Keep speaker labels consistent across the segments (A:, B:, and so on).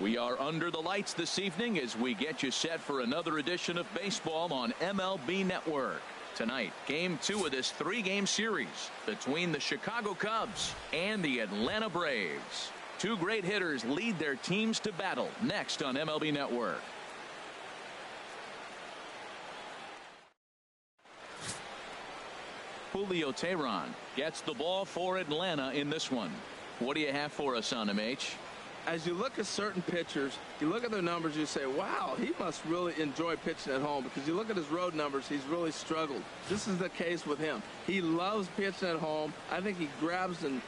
A: We are under the lights this evening as we get you set for another edition of baseball on MLB Network. Tonight, game 2 of this 3-game series between the Chicago Cubs and the Atlanta Braves. Two great hitters lead their teams to battle next on MLB Network. Julio Teheran gets the ball for Atlanta in this one. What do you have for us on him, H?
B: As you look at certain pitchers, you look at their numbers, you say, wow, he must really enjoy pitching at home, because you look at his road numbers, he's really struggled. This is the case with him. He loves pitching at home. I think he grabs an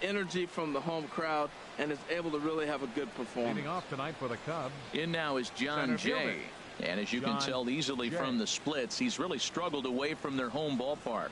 B: energy from the home crowd and is able to really have a good performance.
C: Leading off tonight for the Cubs.
A: In now is John Jay. And as you can tell easily from the splits, he's really struggled away from their home ballpark.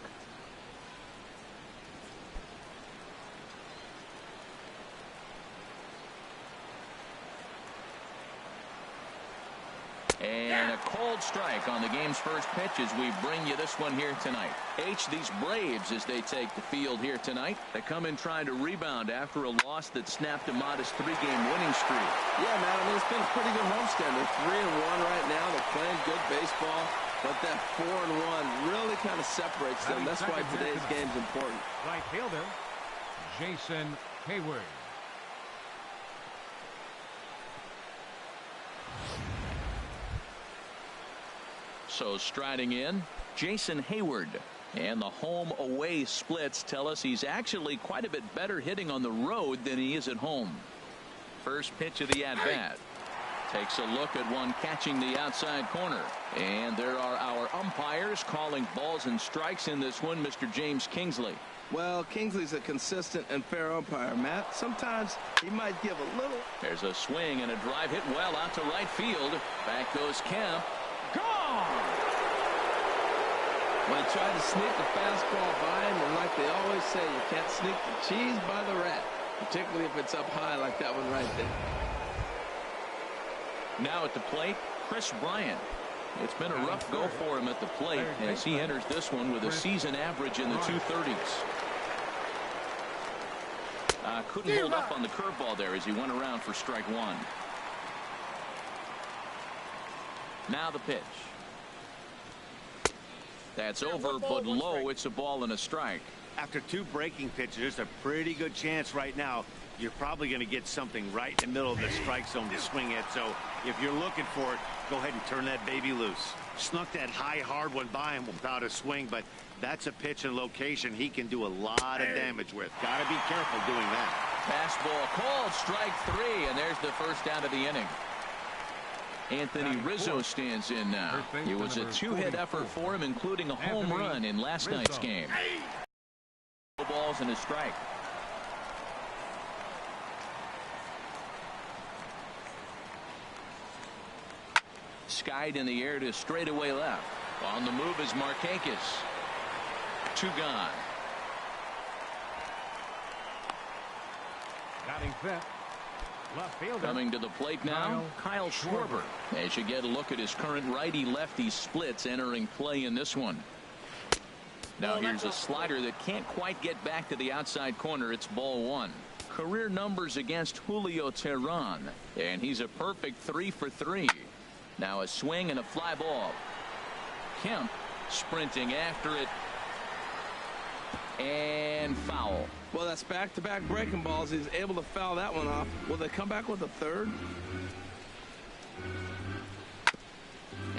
A: And a cold strike on the game's first pitch as we bring you this one here tonight. H, these Braves, as they take the field here tonight, they come in trying to rebound after a loss that snapped a modest 3-game winning streak.
B: Yeah, man, I mean, it's been a pretty good homestand. They're 3-1 right now. They're playing good baseball, but that 4-1 really kind of separates them. That's why today's game's important.
C: Right fielder, Jason Hayward.
A: So striding in, Jason Hayward. And the home away splits tell us he's actually quite a bit better hitting on the road than he is at home. First pitch of the at-bat. Takes a look at one catching the outside corner. And there are our umpires calling balls and strikes in this one, Mr. James Kingsley.
B: Well, Kingsley's a consistent and fair umpire, Matt. Sometimes he might give a little.
A: There's a swing and a drive hit well out to right field. Back goes Kemp. Gone!
B: Well, he tried to sneak the fastball by him, and like they always say, you can't sneak the cheese by the rat, particularly if it's up high like that one right there.
A: Now at the plate, Chris Bryant. It's been a rough go for him at the plate as he enters this one with a season average in the 230s. Couldn't hold up on the curveball there as he went around for strike one. Now the pitch. That's over, but low. It's a ball and a strike.
D: After 2 breaking pitches, there's a pretty good chance right now you're probably going to get something right in the middle of the strike zone to swing at. So if you're looking for it, go ahead and turn that baby loose. Snuck that high, hard one by him without a swing, but that's a pitch and location he can do a lot of damage with. Got to be careful doing that.
A: Fastball called, strike 3, and there's the first out of the inning. Anthony Rizzo stands in now. It was a 2-hit effort for him, including a home run in last night's game. 2 balls and a strike. Skied in the air to straightaway left. On the move is Markakis. 2 gone.
C: Batting fifth. Left fielder.
A: Coming to the plate now, Kyle Schwarber. As you get a look at his current righty-lefty splits entering play in this one. Now here's a slider that can't quite get back to the outside corner. It's ball 1. Career numbers against Julio Teheran, and he's a perfect 3 for 3. Now a swing and a fly ball. Kemp sprinting after it. And foul.
B: Well, that's back-to-back breaking balls. He's able to foul that one off. Will they come back with a third?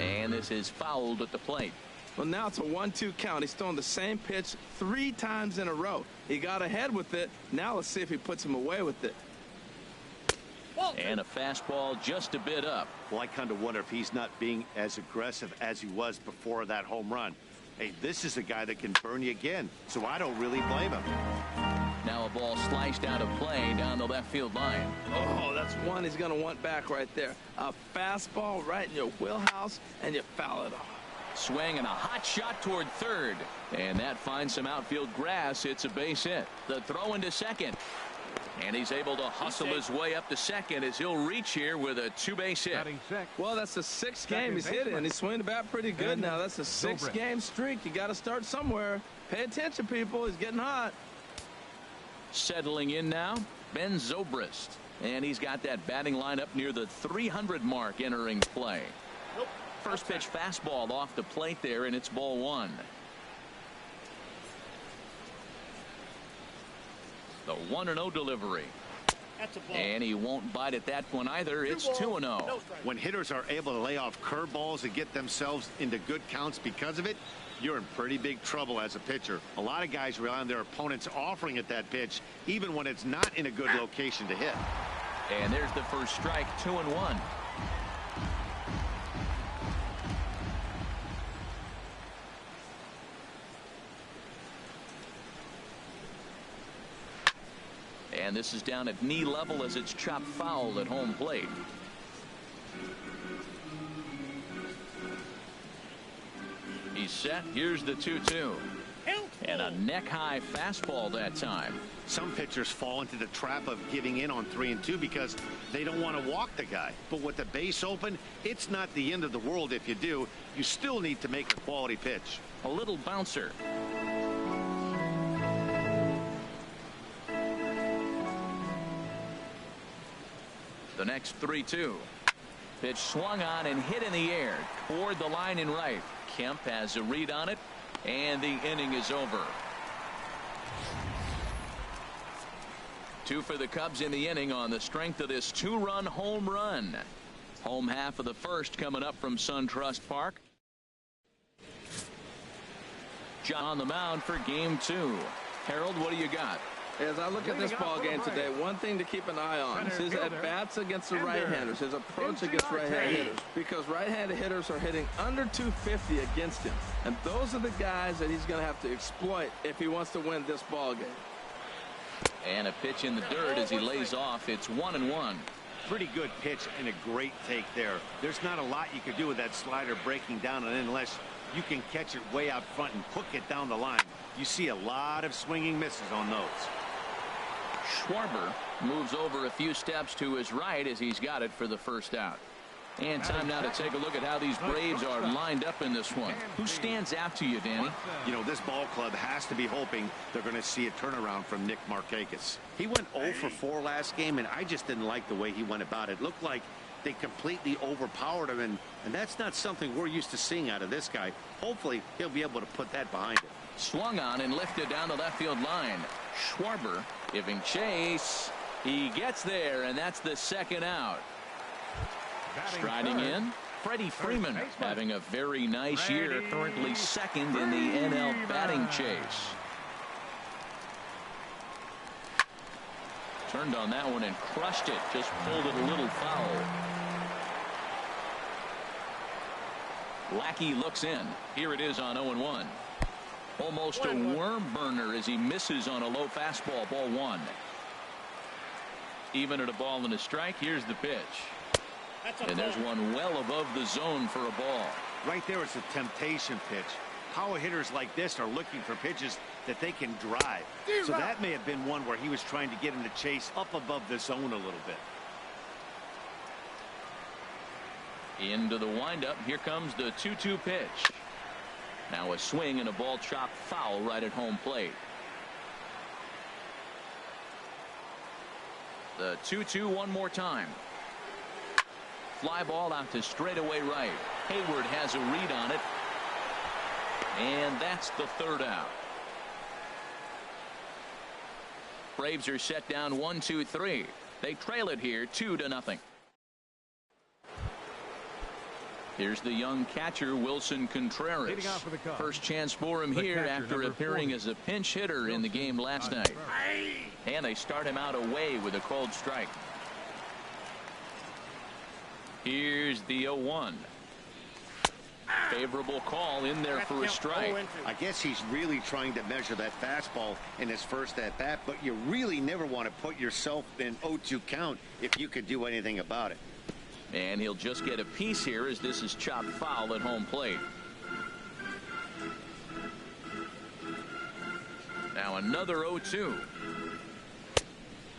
A: And this is fouled at the plate.
B: Well, now it's a 1-2 count. He's throwing the same pitch 3 times in a row. He got ahead with it. Now let's see if he puts him away with it.
A: And a fastball just a bit up.
D: Well, I kind of wonder if he's not being as aggressive as he was before that home run. Hey, this is a guy that can burn you again, so I don't really blame him.
A: Now a ball sliced out of play down the left field line.
B: Oh, that's one he's going to want back right there. A fastball right in your wheelhouse, and you foul it off.
A: Swing and a hot shot toward third. And that finds some outfield grass. It's a base hit. The throw into second. And he's able to hustle his way up to second as he'll reach here with a 2-base hit.
B: Well, that's the 6th game he's hit it, and he's swinging the bat pretty good now. That's a 6-game streak. You got to start somewhere. Pay attention, people. He's getting hot.
A: Settling in now, Ben Zobrist. And he's got that batting lineup near the 300 mark entering play. First pitch fastball off the plate there, and it's ball one. The 1-0 delivery. And he won't bite at that one either. It's 2-0.
D: When hitters are able to lay off curveballs and get themselves into good counts because of it, you're in pretty big trouble as a pitcher. A lot of guys rely on their opponents offering at that pitch, even when it's not in a good location to hit.
A: And there's the first strike, 2-1. And this is down at knee level as it's chopped foul at home plate. He's set. Here's the 2-2. And a neck-high fastball that time.
D: Some pitchers fall into the trap of giving in on 3-2 because they don't want to walk the guy. But with the base open, it's not the end of the world if you do. You still need to make a quality pitch.
A: A little bouncer. The next 3-2. Pitch swung on and hit in the air toward the line in right. Kemp has a read on it, and the inning is over. 2 for the Cubs in the inning on the strength of this 2-run home run. Home half of the first coming up from SunTrust Park. John on the mound for game 2. Harold, what do you got?
B: As I look at this ball game today, one thing to keep an eye on is his at-bats against the right-handers, his approach against right-handed hitters, because right-handed hitters are hitting under 250 against him. And those are the guys that he's going to have to exploit if he wants to win this ball game.
A: And a pitch in the dirt as he lays off. It's 1-1.
D: Pretty good pitch and a great take there. There's not a lot you could do with that slider breaking down unless you can catch it way out front and hook it down the line. You see a lot of swinging misses on those.
A: Schwarber moves over a few steps to his right as he's got it for the first out. And time now to take a look at how these Braves are lined up in this one. Who stands out to you, Danny?
D: You know, this ball club has to be hoping they're going to see a turnaround from Nick Markakis. He went 0 for 4 last game, and I just didn't like the way he went about it. Looked like they completely overpowered him, and that's not something we're used to seeing out of this guy. Hopefully, he'll be able to put that behind him.
A: Swung on and lifted down the left field line. Schwarber giving chase. He gets there, and that's the second out. Striding in, Freddie Freeman having a very nice year, currently second in the NL batting chase. Turned on that one and crushed it, just pulled it a little foul. Lackey looks in. Here it is on 0-1. Almost a worm burner as he misses on a low fastball, ball 1. Even at a ball and a strike, here's the pitch. And there's one well above the zone for a ball.
D: Right there, it's a temptation pitch. Power hitters like this are looking for pitches that they can drive. So that may have been one where he was trying to get him to chase up above the zone a little bit.
A: Into the windup. Here comes the 2-2 pitch. Now a swing and a ball chopped foul right at home plate. The 2-2 one more time. Fly ball out to straightaway right. Hayward has a read on it. And that's the third out. Braves are set down 1-2-3. They trail it here 2-0. Here's the young catcher, Wilson Contreras. First chance for him here after appearing as a pinch hitter in the game last night. And they start him out away with a called strike. Here's the 0-1. Favorable call in there for a strike.
D: I guess he's really trying to measure that fastball in his first at bat, but you really never want to put yourself in 0-2 count if you could do anything about it.
A: And he'll just get a piece here as this is chopped foul at home plate. Now another 0-2.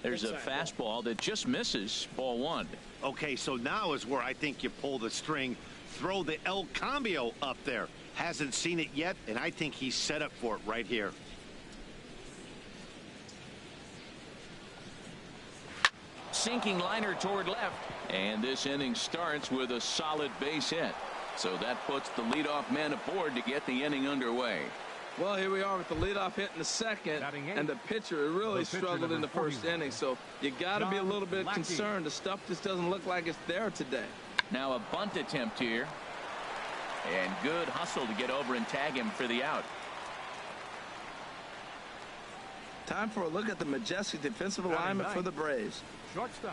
A: There's a fastball that just misses, ball 1.
D: Okay, so now is where I think you pull the string, throw the El Cambio up there. Hasn't seen it yet, and I think he's set up for it right here.
A: sinking liner toward left. And this inning starts with a solid base hit. So that puts the leadoff man aboard to get the inning underway.
B: Well, here we are with the leadoff hit in the second, and the pitcher really struggled in the first inning. So you got to be a little bit concerned. The stuff just doesn't look like it's there today.
A: Now a bunt attempt here. And good hustle to get over and tag him for the out.
B: Time for a look at the majestic defensive alignment for the Braves.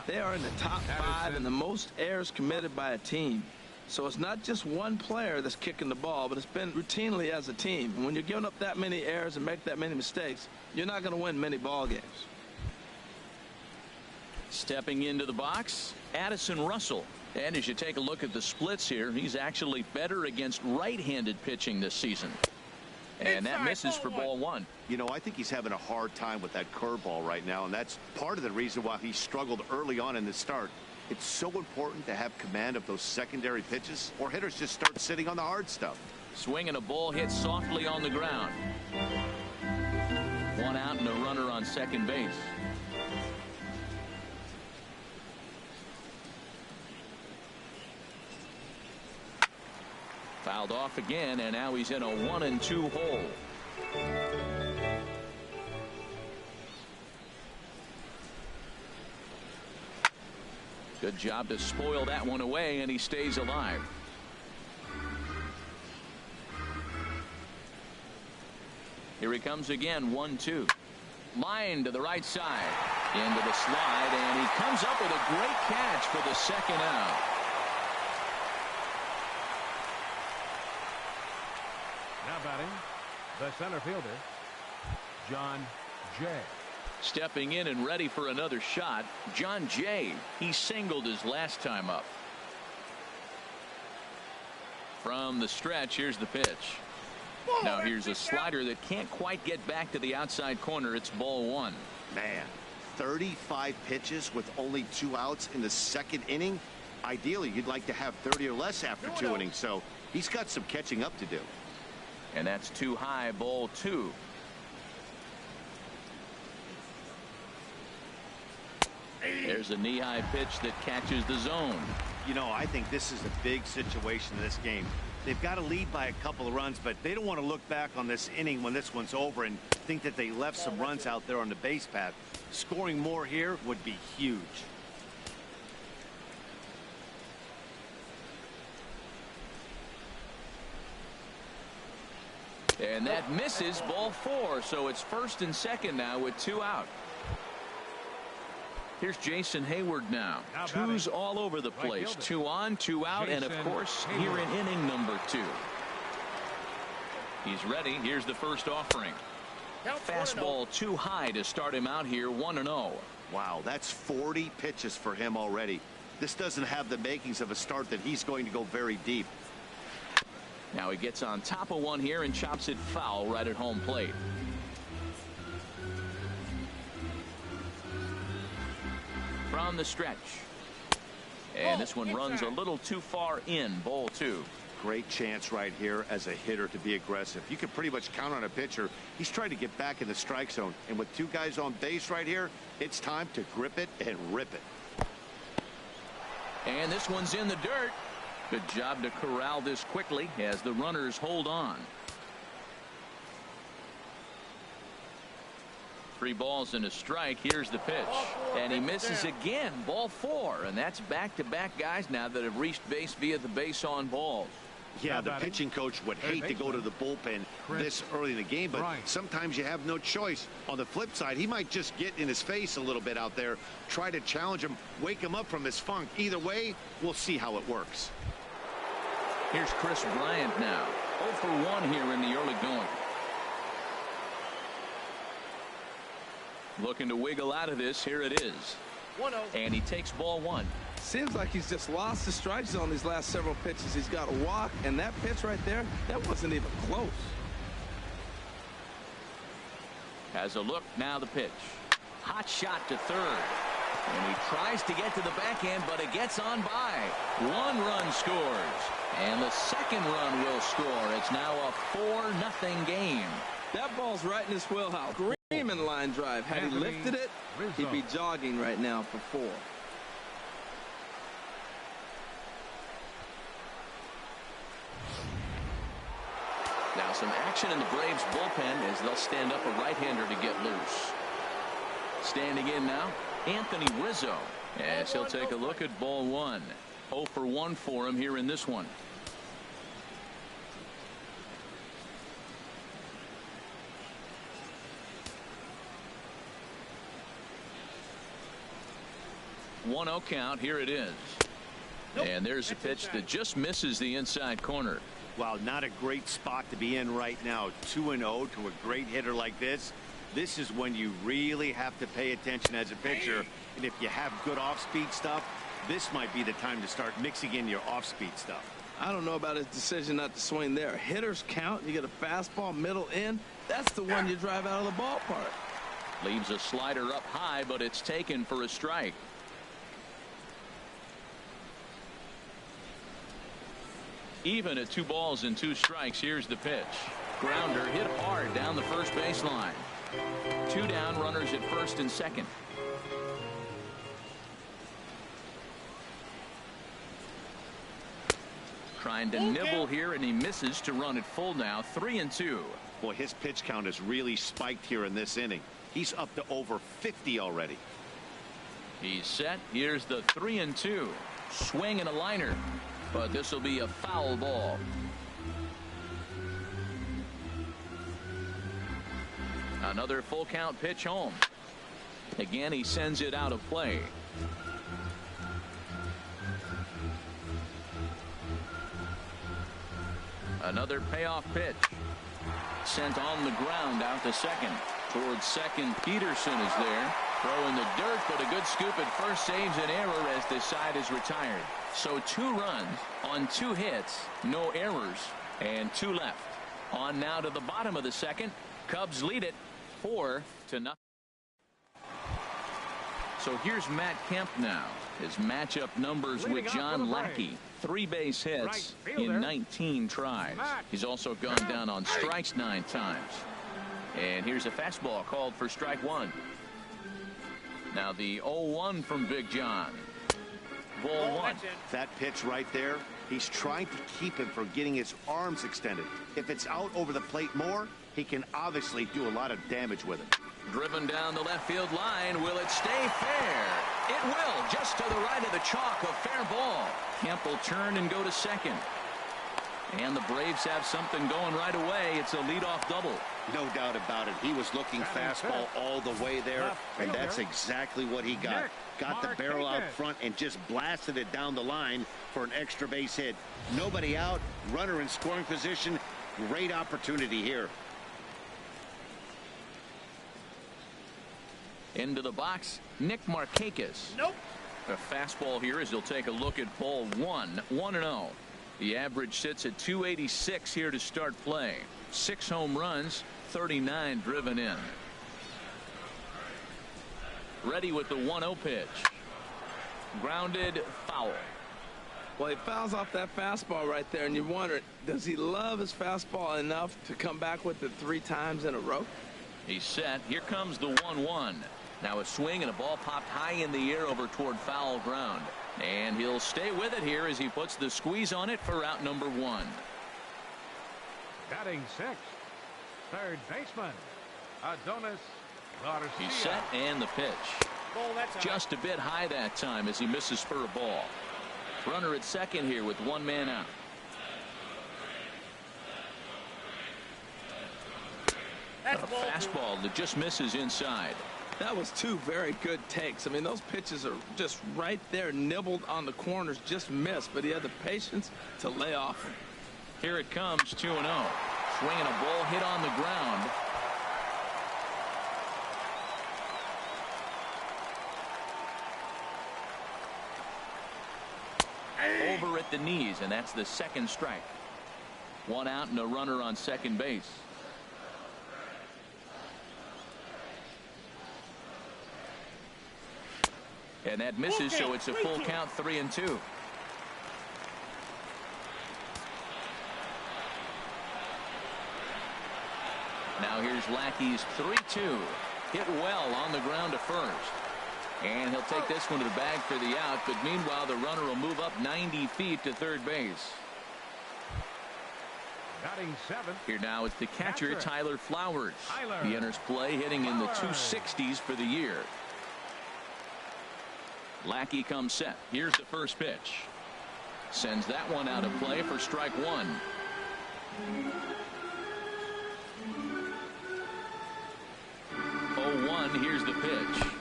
B: They are in the top 5 in the most errors committed by a team. So it's not just one player that's kicking the ball, but it's been routinely as a team. And when you're giving up that many errors and make that many mistakes, you're not going to win many ball games.
A: Stepping into the box, Addison Russell. And as you take a look at the splits here, he's actually better against right-handed pitching this season. And that misses for ball 1.
D: You know, I think he's having a hard time with that curveball right now, and that's part of the reason why he struggled early on in the start. It's so important to have command of those secondary pitches, or hitters just start sitting on the hard stuff.
A: Swinging a ball hit softly on the ground. 1 out and a runner on second base. Fouled off again, and now he's in a 1-2 hole. Good job to spoil that one away, and he stays alive. Here he comes again, 1-2. Line to the right side. Into the slide, and he comes up with a great catch for the second out.
C: Now batting, the center fielder, John Jay.
A: Stepping in and ready for another shot, John Jay. He singled his last time up. From the stretch, here's the pitch. Now here's a slider that can't quite get back to the outside corner. It's ball 1.
D: Man, 35 pitches with only 2 outs in the second inning. Ideally, you'd like to have 30 or less after 2 innings, so he's got some catching up to do.
A: And that's too high, ball 2. There's a knee-high pitch that catches the zone.
D: You know, I think this is a big situation in this game. They've got to lead by a couple of runs, but they don't want to look back on this inning when this one's over and think that they left some runs out there on the base path. Scoring more here would be huge.
A: And that misses, ball 4. So it's first and second now with 2 out. Here's Jason Hayward now. 2's all over the place. 2 on, 2 out, and of course here in inning number 2. He's ready. Here's the first offering. Fastball too high to start him out here, 1-0.
D: Wow, that's 40 pitches for him already. This doesn't have the makings of a start that he's going to go very deep.
A: Now he gets on top of one here and chops it foul right at home plate. From the stretch. And this one runs a little too far in, ball 2.
D: Great chance right here as a hitter to be aggressive. You can pretty much count on a pitcher. He's trying to get back in the strike zone. And with 2 guys on base right here, it's time to grip it and rip it.
A: And this one's in the dirt. Good job to corral this quickly as the runners hold on. 3 balls and a strike. Here's the pitch. And he misses again. Ball 4. And that's back-to-back guys now that have reached base via the base on balls.
D: Yeah, the pitching coach would hate to go to the bullpen this early in the game, but sometimes you have no choice. On the flip side, he might just get in his face a little bit out there, try to challenge him, wake him up from his funk. Either way, we'll see how it works.
A: Here's Chris Bryant now. 0 for 1 here in the early going. Looking to wiggle out of this. Here it is. 1-0. And he takes ball 1.
B: Seems like he's just lost the strike zone these last several pitches. He's got a walk, and that pitch right there, that wasn't even close.
A: Has a look. Now the pitch. Hot shot to third. And he tries to get to the backhand, but it gets on by. 1 run scores. And the second run will score. It's now a 4-0 game.
B: That ball's right in his wheelhouse. Screaming line drive. Had he lifted it, he'd be jogging right now for 4.
A: Now some action in the Braves bullpen as they'll stand up a right-hander to get loose. Standing in now, Anthony Rizzo, as he'll take a look at ball one. 0 for 1 for him here in this one. One 0 count. Here it is. And there's a pitch that just misses the inside corner.
D: Wow, not a great spot to be in right now. 2-0 to a great hitter like this. This is when you really have to pay attention as a pitcher. And if you have good off-speed stuff, this might be the time to start mixing in your off-speed stuff.
B: I don't know about his decision not to swing there. Hitters count. You get a fastball middle in. That's the one you drive out of the ballpark.
A: Leaves a slider up high, but it's taken for a strike. Even at 2 balls and 2 strikes. Here's the pitch. Grounder hit hard down the first baseline. 2 down, runners at first and second. Trying to nibble here, and he misses to run it full now. 3-2.
D: Boy, his pitch count has really spiked here in this inning. He's up to over 50 already.
A: He's set. Here's the 3-2. Swing and a liner. But this will be a foul ball. Another full count pitch home. Again, he sends it out of play. Another payoff pitch. Sent on the ground out to second. Towards second, Peterson is there. Throw in the dirt, but a good scoop at first saves an error as this side is retired. So 2 runs on 2 hits, no errors, and 2 left. On now to the bottom of the second. Cubs lead it 4-0. So here's Matt Kemp now. His matchup numbers with John Lackey. 3 base hits in 19 tries. He's also gone down on strikes 9 times. And here's a fastball called for strike 1. Now the 0-1 from Big John. Ball 1.
D: That pitch right there, he's trying to keep him from getting his arms extended. If it's out over the plate more, he can obviously do a lot of damage with it.
A: Driven down the left field line. Will it stay fair? It will. Just to the right of the chalk. A fair ball. Kemp will turn and go to second. And the Braves have something going right away. It's a leadoff double.
D: No doubt about it. He was looking fastball all the way there, and that's exactly what he got. Got the barrel out front and just blasted it down the line for an extra base hit. Nobody out. Runner in scoring position. Great opportunity here.
A: Into the box, Nick Markakis.
E: Nope.
A: A fastball here as he'll take a look at ball 1. 1-0. The average sits at 286 here to start play. 6 home runs, 39 driven in. Ready with the 1-0 pitch. Grounded, foul.
B: Well, he fouls off that fastball right there, and you wonder, does he love his fastball enough to come back with it 3 times in a row?
A: He's set. Here comes the 1-1. Now a swing and a ball popped high in the air over toward foul ground. And he'll stay with it here as he puts the squeeze on it for out number 1.
C: Batting 6th, third baseman, Adonis Garcia.
A: He's set and the pitch. Just a bit high that time as he misses for a ball. Runner at second here with 1 man out. A fastball that just misses inside.
B: That was 2 very good takes. I mean, those pitches are just right there, nibbled on the corners, just missed, but he had the patience to lay off.
A: Here it comes, 2-0. Swinging a ball hit on the ground. Over at the knees, and that's the 2nd strike. 1 out and a runner on second base. And that misses, so it's a full count, 3-2. Now here's Lackey's 3-2. Hit well on the ground to first. And he'll take this one to the bag for the out, but meanwhile the runner will move up 90 feet to third base.
C: Batting seventh.
A: Here now is the catcher, Tyler Flowers.
C: Tyler
A: He enters play hitting in the
C: Flowers.
A: 260s for the year. Lackey comes set. Here's the first pitch. Sends that one out of play for strike one. Oh, 1. Here's the pitch.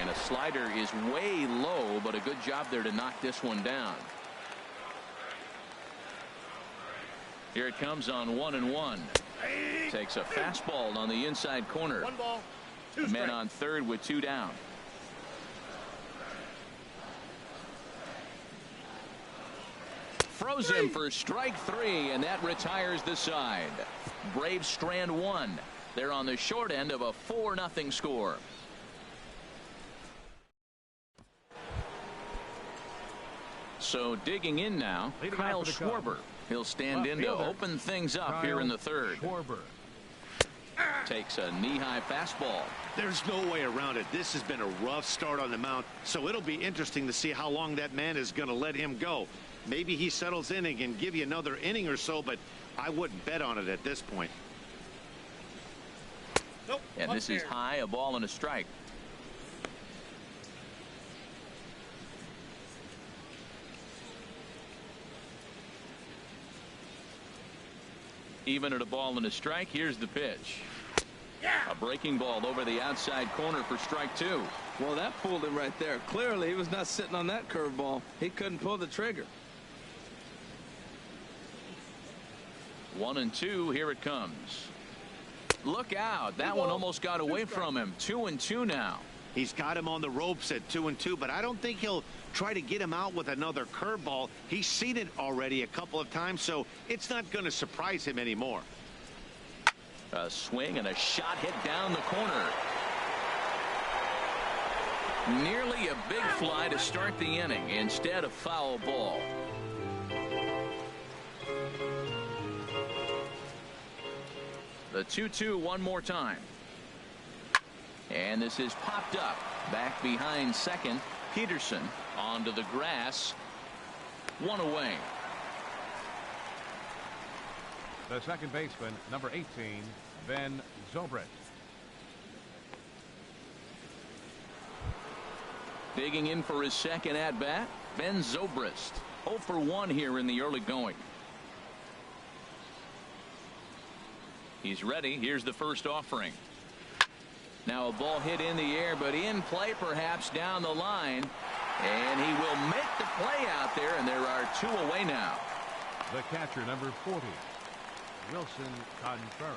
A: And a slider is way low, but a good job there to knock this one down. Here it comes on 1-1. Takes a fastball on the inside corner.
D: 1 ball, 2
A: Men
D: strikes.
A: on third with 2 down. Throws him for strike 3, and that retires the side. Braves strand 1. They're on the short end of a 4-0 score. So digging in now,
C: Leading
A: Kyle
C: off for the Cubs.
A: Schwarber. He'll stand
C: Left
A: in to
C: fielder,
A: open things up
C: Kyle
A: here in the third.
C: Schwarber.
A: Takes a knee-high fastball.
D: There's no way around it. This has been a rough start on the mound, so it'll be interesting to see how long that man is going to let him go. Maybe he settles in and can give you another inning or so, but I wouldn't bet on it at this point. Nope.
A: And this is high, a ball and a strike. Even at a ball and a strike, here's the pitch. A breaking ball over the outside corner for strike 2.
B: Well, that fooled him right there. Clearly, he was not sitting on that curveball. He couldn't pull the trigger.
A: 1-2. Here it comes. Look out. That one almost got away from him. 2-2 now.
D: He's got him on the ropes at 2-2, but I don't think he'll try to get him out with another curveball. He's seen it already a couple of times, so it's not going to surprise him anymore.
A: A swing and a shot hit down the corner. Nearly a big fly to start the inning. Instead, a foul ball. The 2-2 one more time. And this is popped up. Back behind second. Peterson onto the grass. 1 away.
C: The second baseman, number 18, Ben Zobrist.
A: Digging in for his second at bat, Ben Zobrist. 0 for 1 here in the early going. He's ready. Here's the first offering. Now a ball hit in the air, but in play perhaps down the line. And he will make the play out there, and there are 2 away now.
C: The catcher, number 40, Wilson Contreras.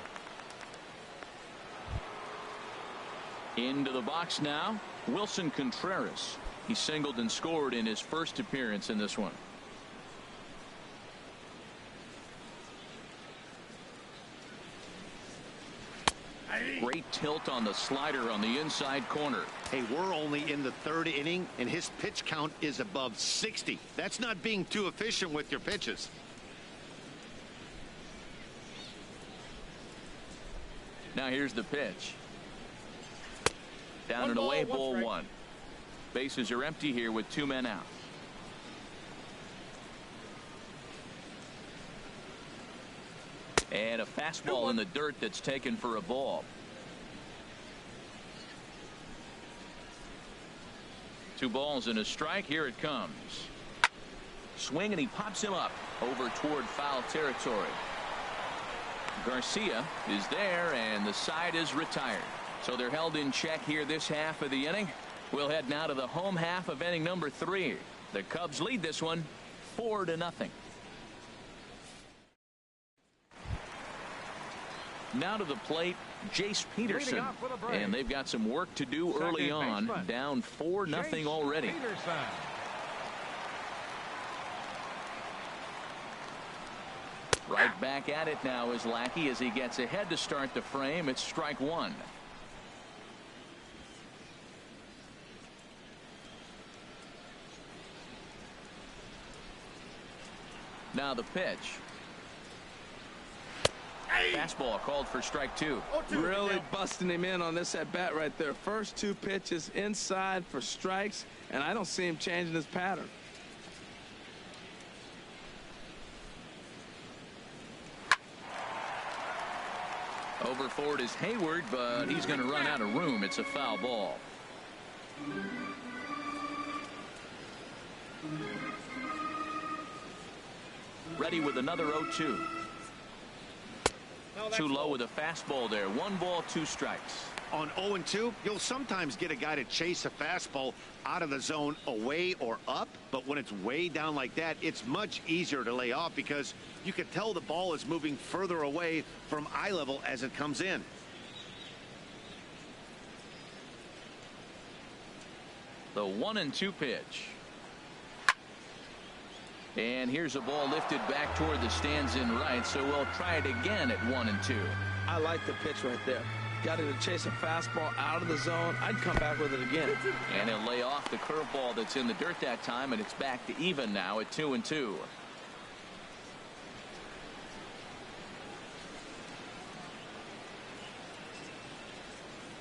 A: Into the box now, Wilson Contreras. He singled and scored in his first appearance in this one. Great tilt on the slider on the inside corner.
D: Hey, we're only in the 3rd inning, and his pitch count is above 60. That's not being too efficient with your pitches.
A: Now here's the pitch. Down and away, ball 1. Bases are empty here with 2 men out. And a fastball in the dirt that's taken for a ball. 2 balls and a strike. Here it comes. Swing, and he pops him up over toward foul territory. Garcia is there, and the side is retired. So they're held in check here this half of the inning. We'll head now to the home half of inning number 3. The Cubs lead this one 4-0. Now to the plate, Jace Peterson. And they've got some work to do early on. Down 4-0 already. Right back at it now is Lackey as he gets ahead to start the frame. It's strike 1. Now the pitch. Fastball called for strike 2.
B: Really busting him in on this at bat right there. First 2 pitches inside for strikes, and I don't see him changing his pattern.
A: Over for it is Hayward, but he's going to run out of room. It's a foul ball. Ready with another 0-2. Too low with a fastball there. 1 ball, 2 strikes.
D: On 0-2, you'll sometimes get a guy to chase a fastball out of the zone away or up, but when it's way down like that, it's much easier to lay off because you can tell the ball is moving further away from eye level as it comes in.
A: The 1-2 pitch. And here's a ball lifted back toward the stands in right, so we'll try it again at 1-2.
B: I like the pitch right there. Got him to chase a fastball out of the zone. I'd come back with it again.
A: And he'll lay off the curveball that's in the dirt that time, and it's back to even now at 2-2.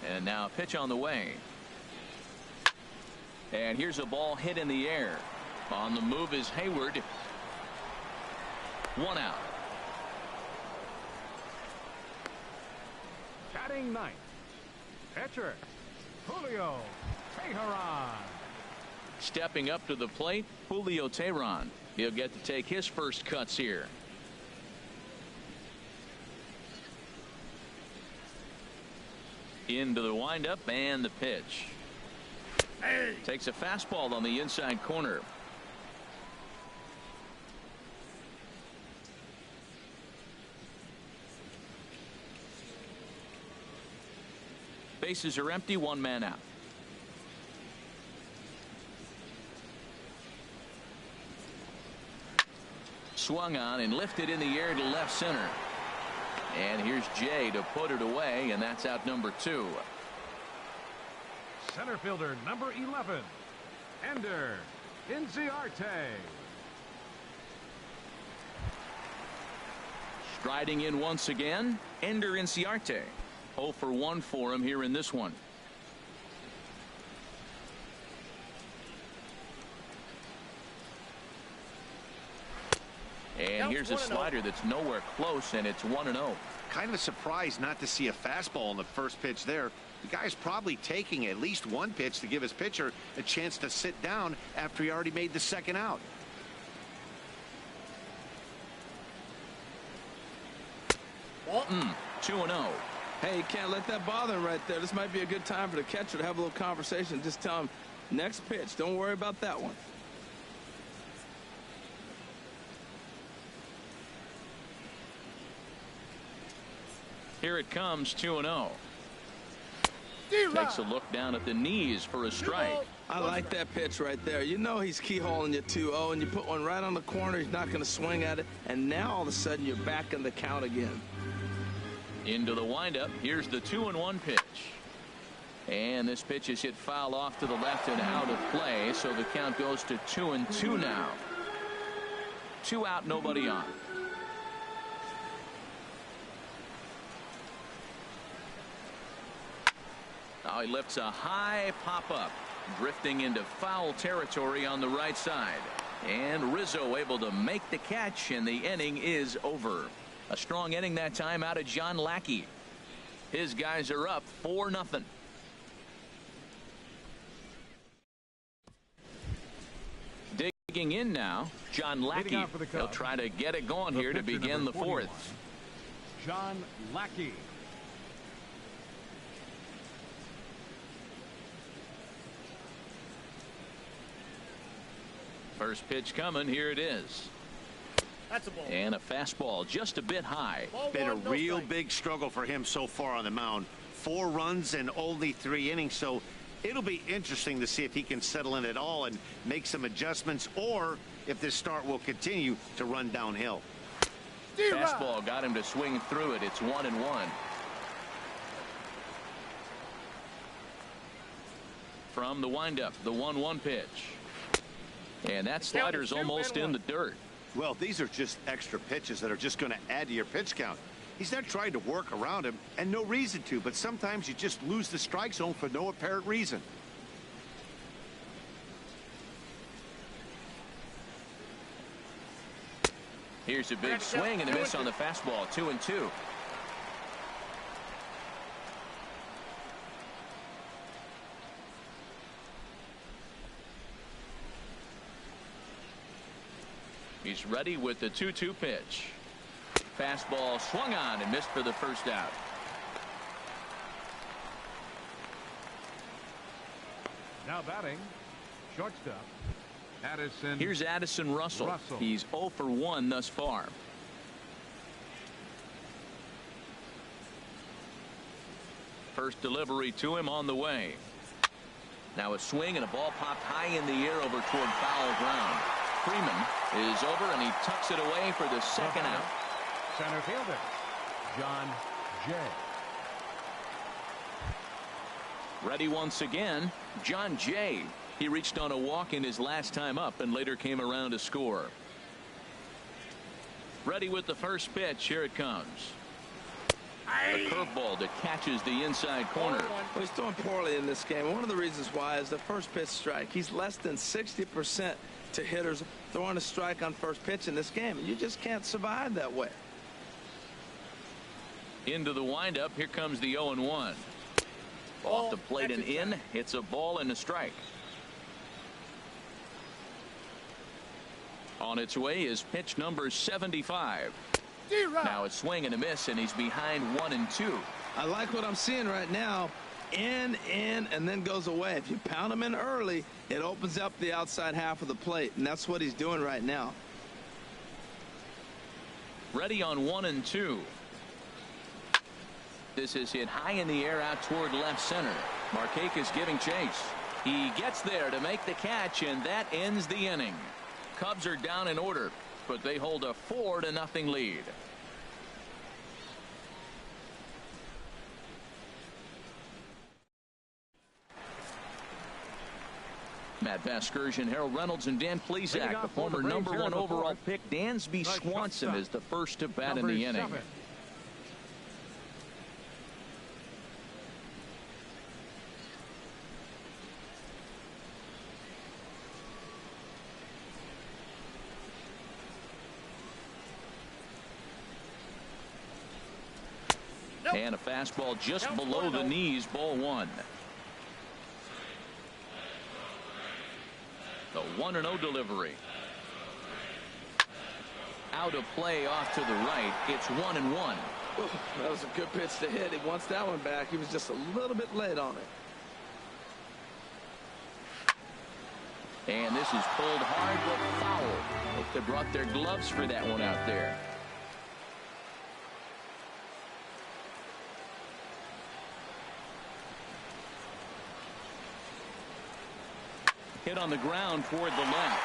A: And now a pitch on the way. And here's a ball hit in the air. On the move is Hayward. 1 out.
C: Batting ninth, pitcher Julio Teheran.
A: Stepping up to the plate, Julio Teheran. He'll get to take his first cuts here. Into the windup and the pitch. Takes a fastball on the inside corner. Bases are empty, 1 man out. Swung on and lifted in the air to left center. And here's Jay to put it away, and that's out number 2.
C: Center fielder number 11, Ender Inciarte.
A: Striding in once again, Ender Inciarte. 0 for 1 for him here in this one. And here's a slider that's nowhere close, and it's 1-0.
D: Kind of a surprise not to see a fastball on the first pitch there. The guy's probably taking at least 1 pitch to give his pitcher a chance to sit down after he already made the second out.
A: Walton, 2-0.
B: Hey, you can't let that bother him right there. This might be a good time for the catcher to have a little conversation. Just tell him, next pitch. Don't worry about that one.
A: Here it comes, 2-0. Takes a look down at the knees for a strike.
B: I like that pitch right there. You know he's keyholing you 2-0, and you put one right on the corner. He's not going to swing at it. And now all of a sudden you're back in the count again.
A: Into the windup. Here's the 2-1 pitch. And this pitch is hit foul off to the left and out of play. So the count goes to 2-2 now. 2 out, nobody on. Now he lifts a high pop-up, drifting into foul territory on the right side. And Rizzo able to make the catch, and the inning is over. A strong inning that time out of John Lackey. His guys are up 4-0. Digging in now, John Lackey. He'll try to get it going here to begin the 4th.
C: John Lackey.
A: First pitch coming. Here it is.
E: That's a ball.
A: And a fastball just a bit high.
D: Been a real big struggle for him so far on the mound. 4 runs and only 3 innings, so it'll be interesting to see if he can settle in at all and make some adjustments, or if this start will continue to run downhill.
A: Fastball got him to swing through it. It's 1-1. From the windup, the 1-1 pitch. And that slider's almost in the dirt.
D: Well, these are just extra pitches that are just going to add to your pitch count. He's not trying to work around him, and no reason to, but sometimes you just lose the strike zone for no apparent reason.
A: Here's a big swing and a miss on the fastball. 2-2. He's ready with the 2-2 pitch. Fastball swung on and missed for the first out.
C: Now batting, shortstop, Addison.
A: Here's Addison Russell. He's 0 for 1 thus far. First delivery to him on the way. Now a swing and a ball popped high in the air over toward foul ground. Freeman is over and he tucks it away for the second out.
C: Center fielder, John Jay.
A: Ready once again, John Jay. He reached on a walk in his last time up and later came around to score. Ready with the first pitch. Here it comes. The curveball that catches the inside corner.
B: Well, he's doing poorly in this game. One of the reasons why is the first pitch strike. He's less than 60% to hitters throwing a strike on first pitch in this game. You just can't survive that way.
A: Into the windup. Here comes the 0-1. Off the plate and in. It's a ball and a strike. On its way is pitch number 75. Now a swing and a miss, and he's behind 1-2.
B: I like what I'm seeing right now. In, and then goes away. If you pound him in early, it opens up the outside half of the plate, and that's what he's doing right now.
A: Ready on 1-2. This is hit high in the air out toward left center. Markakis giving chase. He gets there to make the catch, and that ends the inning. Cubs are down in order, but they hold a 4-0 lead. Matt Vasgersian, Harold Reynolds, and Dan Plesac. The former #1 overall pick, Dansby Swanson, is the first to bat in the inning. And a fastball just below the knees, ball one. The 1-0 delivery. Out of play off to the right. It's 1-1.
B: That was a good pitch to hit. He wants that one back. He was just a little bit late on it.
A: And this is pulled hard but foul. Hope they brought their gloves for that one out there. Hit on the ground toward the left.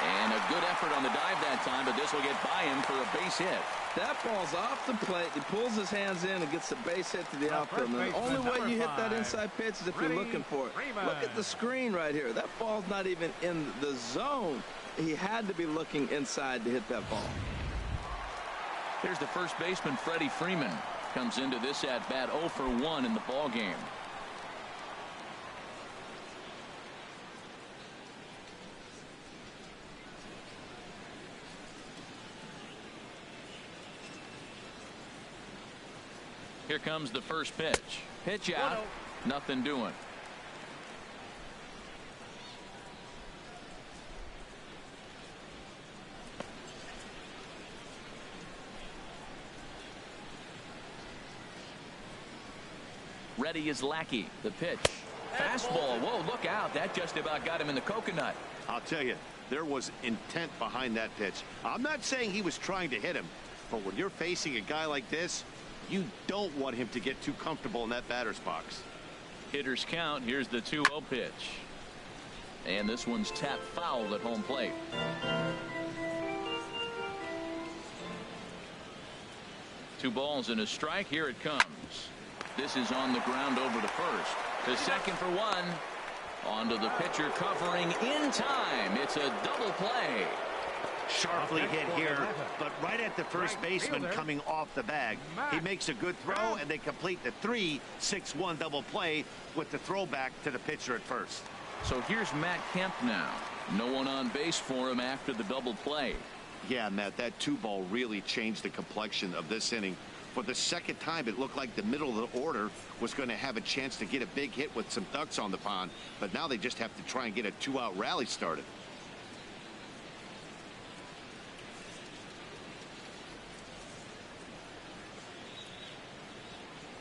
A: And a good effort on the dive that time, but this will get by him for a base hit.
B: That ball's off the plate. He pulls his hands in and gets a base hit to the outfield. The only way you hit that inside pitch is if you're looking for it. Look at the screen right here. That ball's not even in the zone. He had to be looking inside to hit that ball.
A: Here's the first baseman, Freddie Freeman. Comes into this at bat 0 for 1 in the ball game. Here comes the first pitch. Pitch out. Nothing doing. Ready is Lackey. The pitch. Fastball. Whoa, look out. That just about got him in the coconut.
D: I'll tell you, there was intent behind that pitch. I'm not saying he was trying to hit him, but when you're facing a guy like this, you don't want him to get too comfortable in that batter's box.
A: Hitters count. Here's the 2-0 pitch. And this one's tapped foul at home plate. Two balls and a strike. Here it comes. This is on the ground over to first. The second for one. Onto the pitcher covering in time. It's a double play.
D: Sharply hit here, but right at the first baseman coming off the bag. He makes a good throw, and they complete the 3-6-1 double play with the throwback to the pitcher at first.
A: So here's Matt Kemp now. No one on base for him after the double play.
D: Yeah, Matt, that 2-ball really changed the complexion of this inning. For the second time, it looked like the middle of the order was going to have a chance to get a big hit with some ducks on the pond, but now they just have to try and get a 2-out rally started.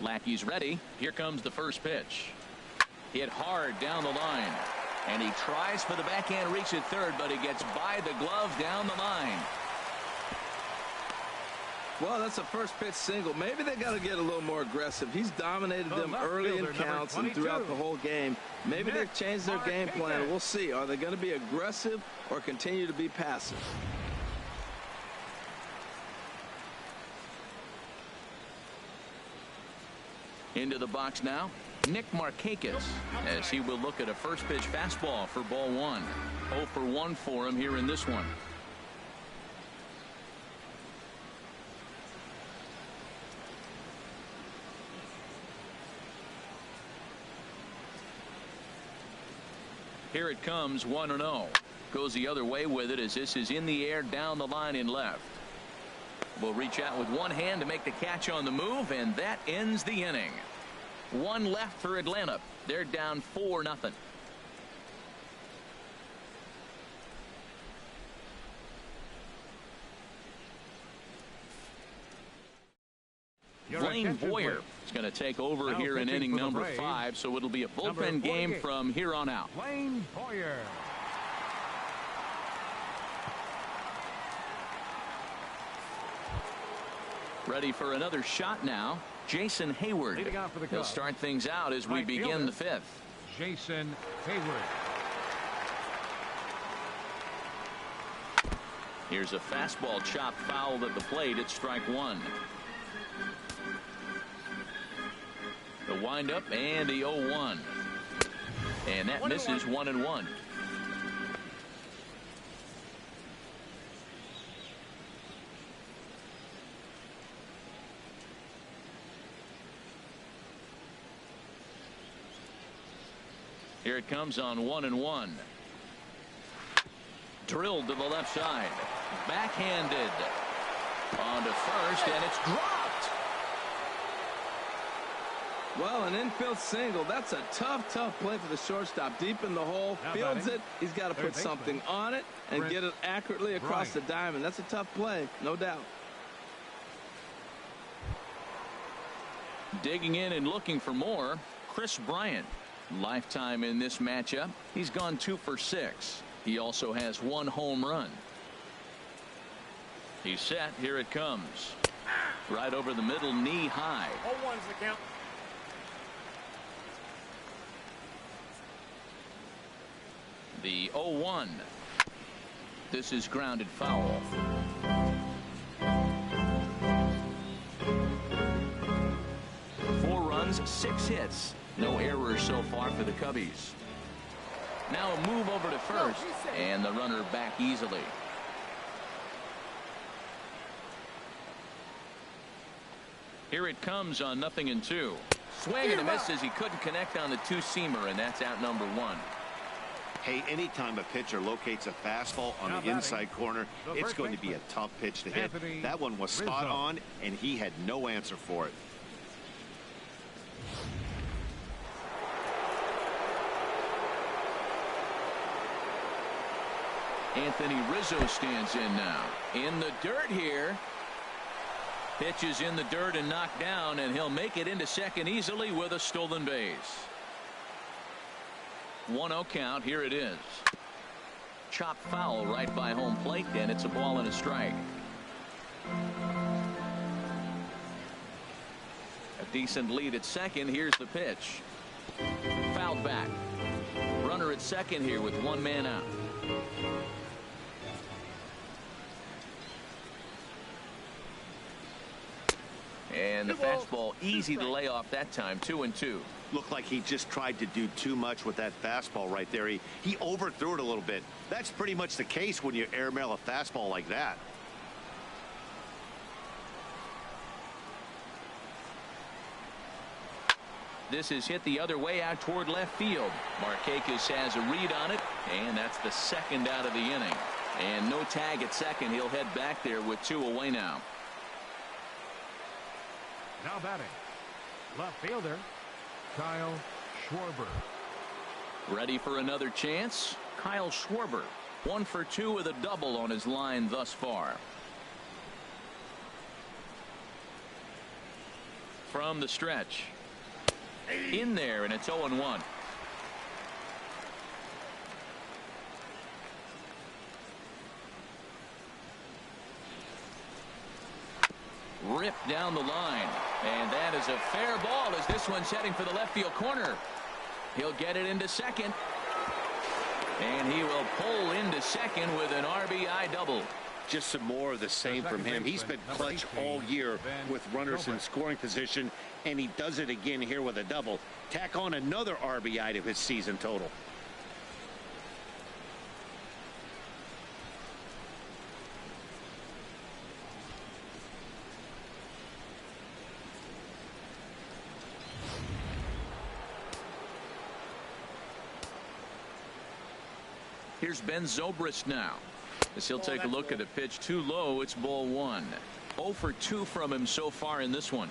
A: Lackey's ready. Here comes the first pitch. Hit hard down the line. And he tries for the backhand reach at third, but he gets by the glove down the line.
B: Well, that's a first pitch single. Maybe they got to get a little more aggressive. He's dominated them early in counts and throughout the whole game. Maybe they've changed their game plan. We'll see. Are they going to be aggressive or continue to be passive?
A: Into the box now, Nick Markakis, as he will look at a first pitch fastball for ball one. 0 for 1 for him here in this one. Here it comes, 1-0. Goes the other way with it as this is in the air down the line in left. Will reach out with one hand to make the catch on the move, and that ends the inning. One left for Atlanta. They're down 4-0. Blaine Boyer is going to take over here in inning number 5, so it'll be a bullpen game from here on out.
C: Blaine Boyer.
A: Ready for another shot now, Jason Hayward. He'll start things out as we begin the 5th.
C: Jason Hayward.
A: Here's a fastball chopped fouled at the plate. It's strike 1. The windup and the 0-1. And that misses 1-1. Here it comes on 1-1. Drilled to the left side. Backhanded. On to first, and it's dropped.
B: Well, an infield single. That's a tough play for the shortstop. Deep in the hole. Fields it. He's got to put something on it and get it accurately across the diamond. That's a tough play, no doubt.
A: Digging in and looking for more, Chris Bryant. Lifetime in this matchup. He's gone 2 for 6. He also has 1 home run. He's set. Here it comes. Right over the middle, knee high.
E: 0-1's the count.
A: The 0-1. This is grounded foul. Four runs, 6 hits. No errors so far for the Cubbies. Now a move over to first, and the runner back easily. Here it comes on 0-2. Swing and a miss as he couldn't connect on the two-seamer, and that's out number 1.
D: Hey, anytime a pitcher locates a fastball on the inside corner, it's going to be a tough pitch to hit. That one was spot on, and he had no answer for it.
A: Anthony Rizzo stands in now. In the dirt here. Pitch is in the dirt and knocked down, and he'll make it into second easily with a stolen base. 1-0 count. Here it is. Chopped foul right by home plate, and it's a ball and a strike. A decent lead at second. Here's the pitch. Fouled back. Runner at second here with 1 man out. And the fastball easy to lay off that time. 2-2.
D: Looked like he just tried to do too much with that fastball right there. He overthrew it a little bit. That's pretty much the case when you airmail a fastball like that.
A: This is hit the other way out toward left field. Markakis has a read on it, and that's the second out of the inning. And no tag at second. He'll head back there with 2 away now.
C: Now batting, left fielder Kyle Schwarber.
A: Ready for another chance? Kyle Schwarber, 1 for 2 with a double on his line thus far. from the stretch. In there, and it's 0-1. Ripped down the line, and that is a fair ball as this one's heading for the left field corner. He'll get it into second, and he will pull into second with an RBI double.
D: Just some more of the same from him. He's been clutch all year with runners in scoring position, and he does it again here with a double. Tack on another RBI to his season total.
A: Here's Ben Zobrist now, as he'll take a look at a pitch too low. It's ball one. 0 for 2 from him so far in this one.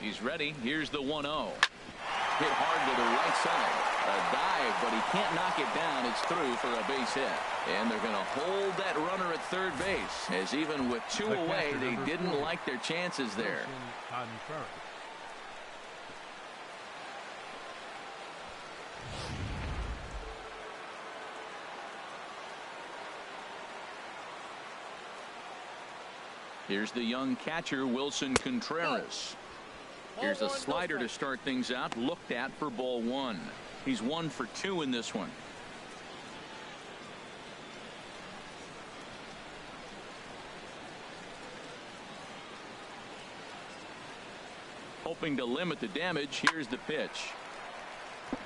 A: He's ready. Here's the 1-0. Hit hard to the right side. A dive, but he can't knock it down. It's through for a base hit. And they're going to hold that runner at third base, as even with 2 away, they didn't like their chances there. Here's the young catcher, Wilson Contreras. Here's a slider to start things out, looked at for ball one. He's 1 for 2 in this one. Hoping to limit the damage. Here's the pitch.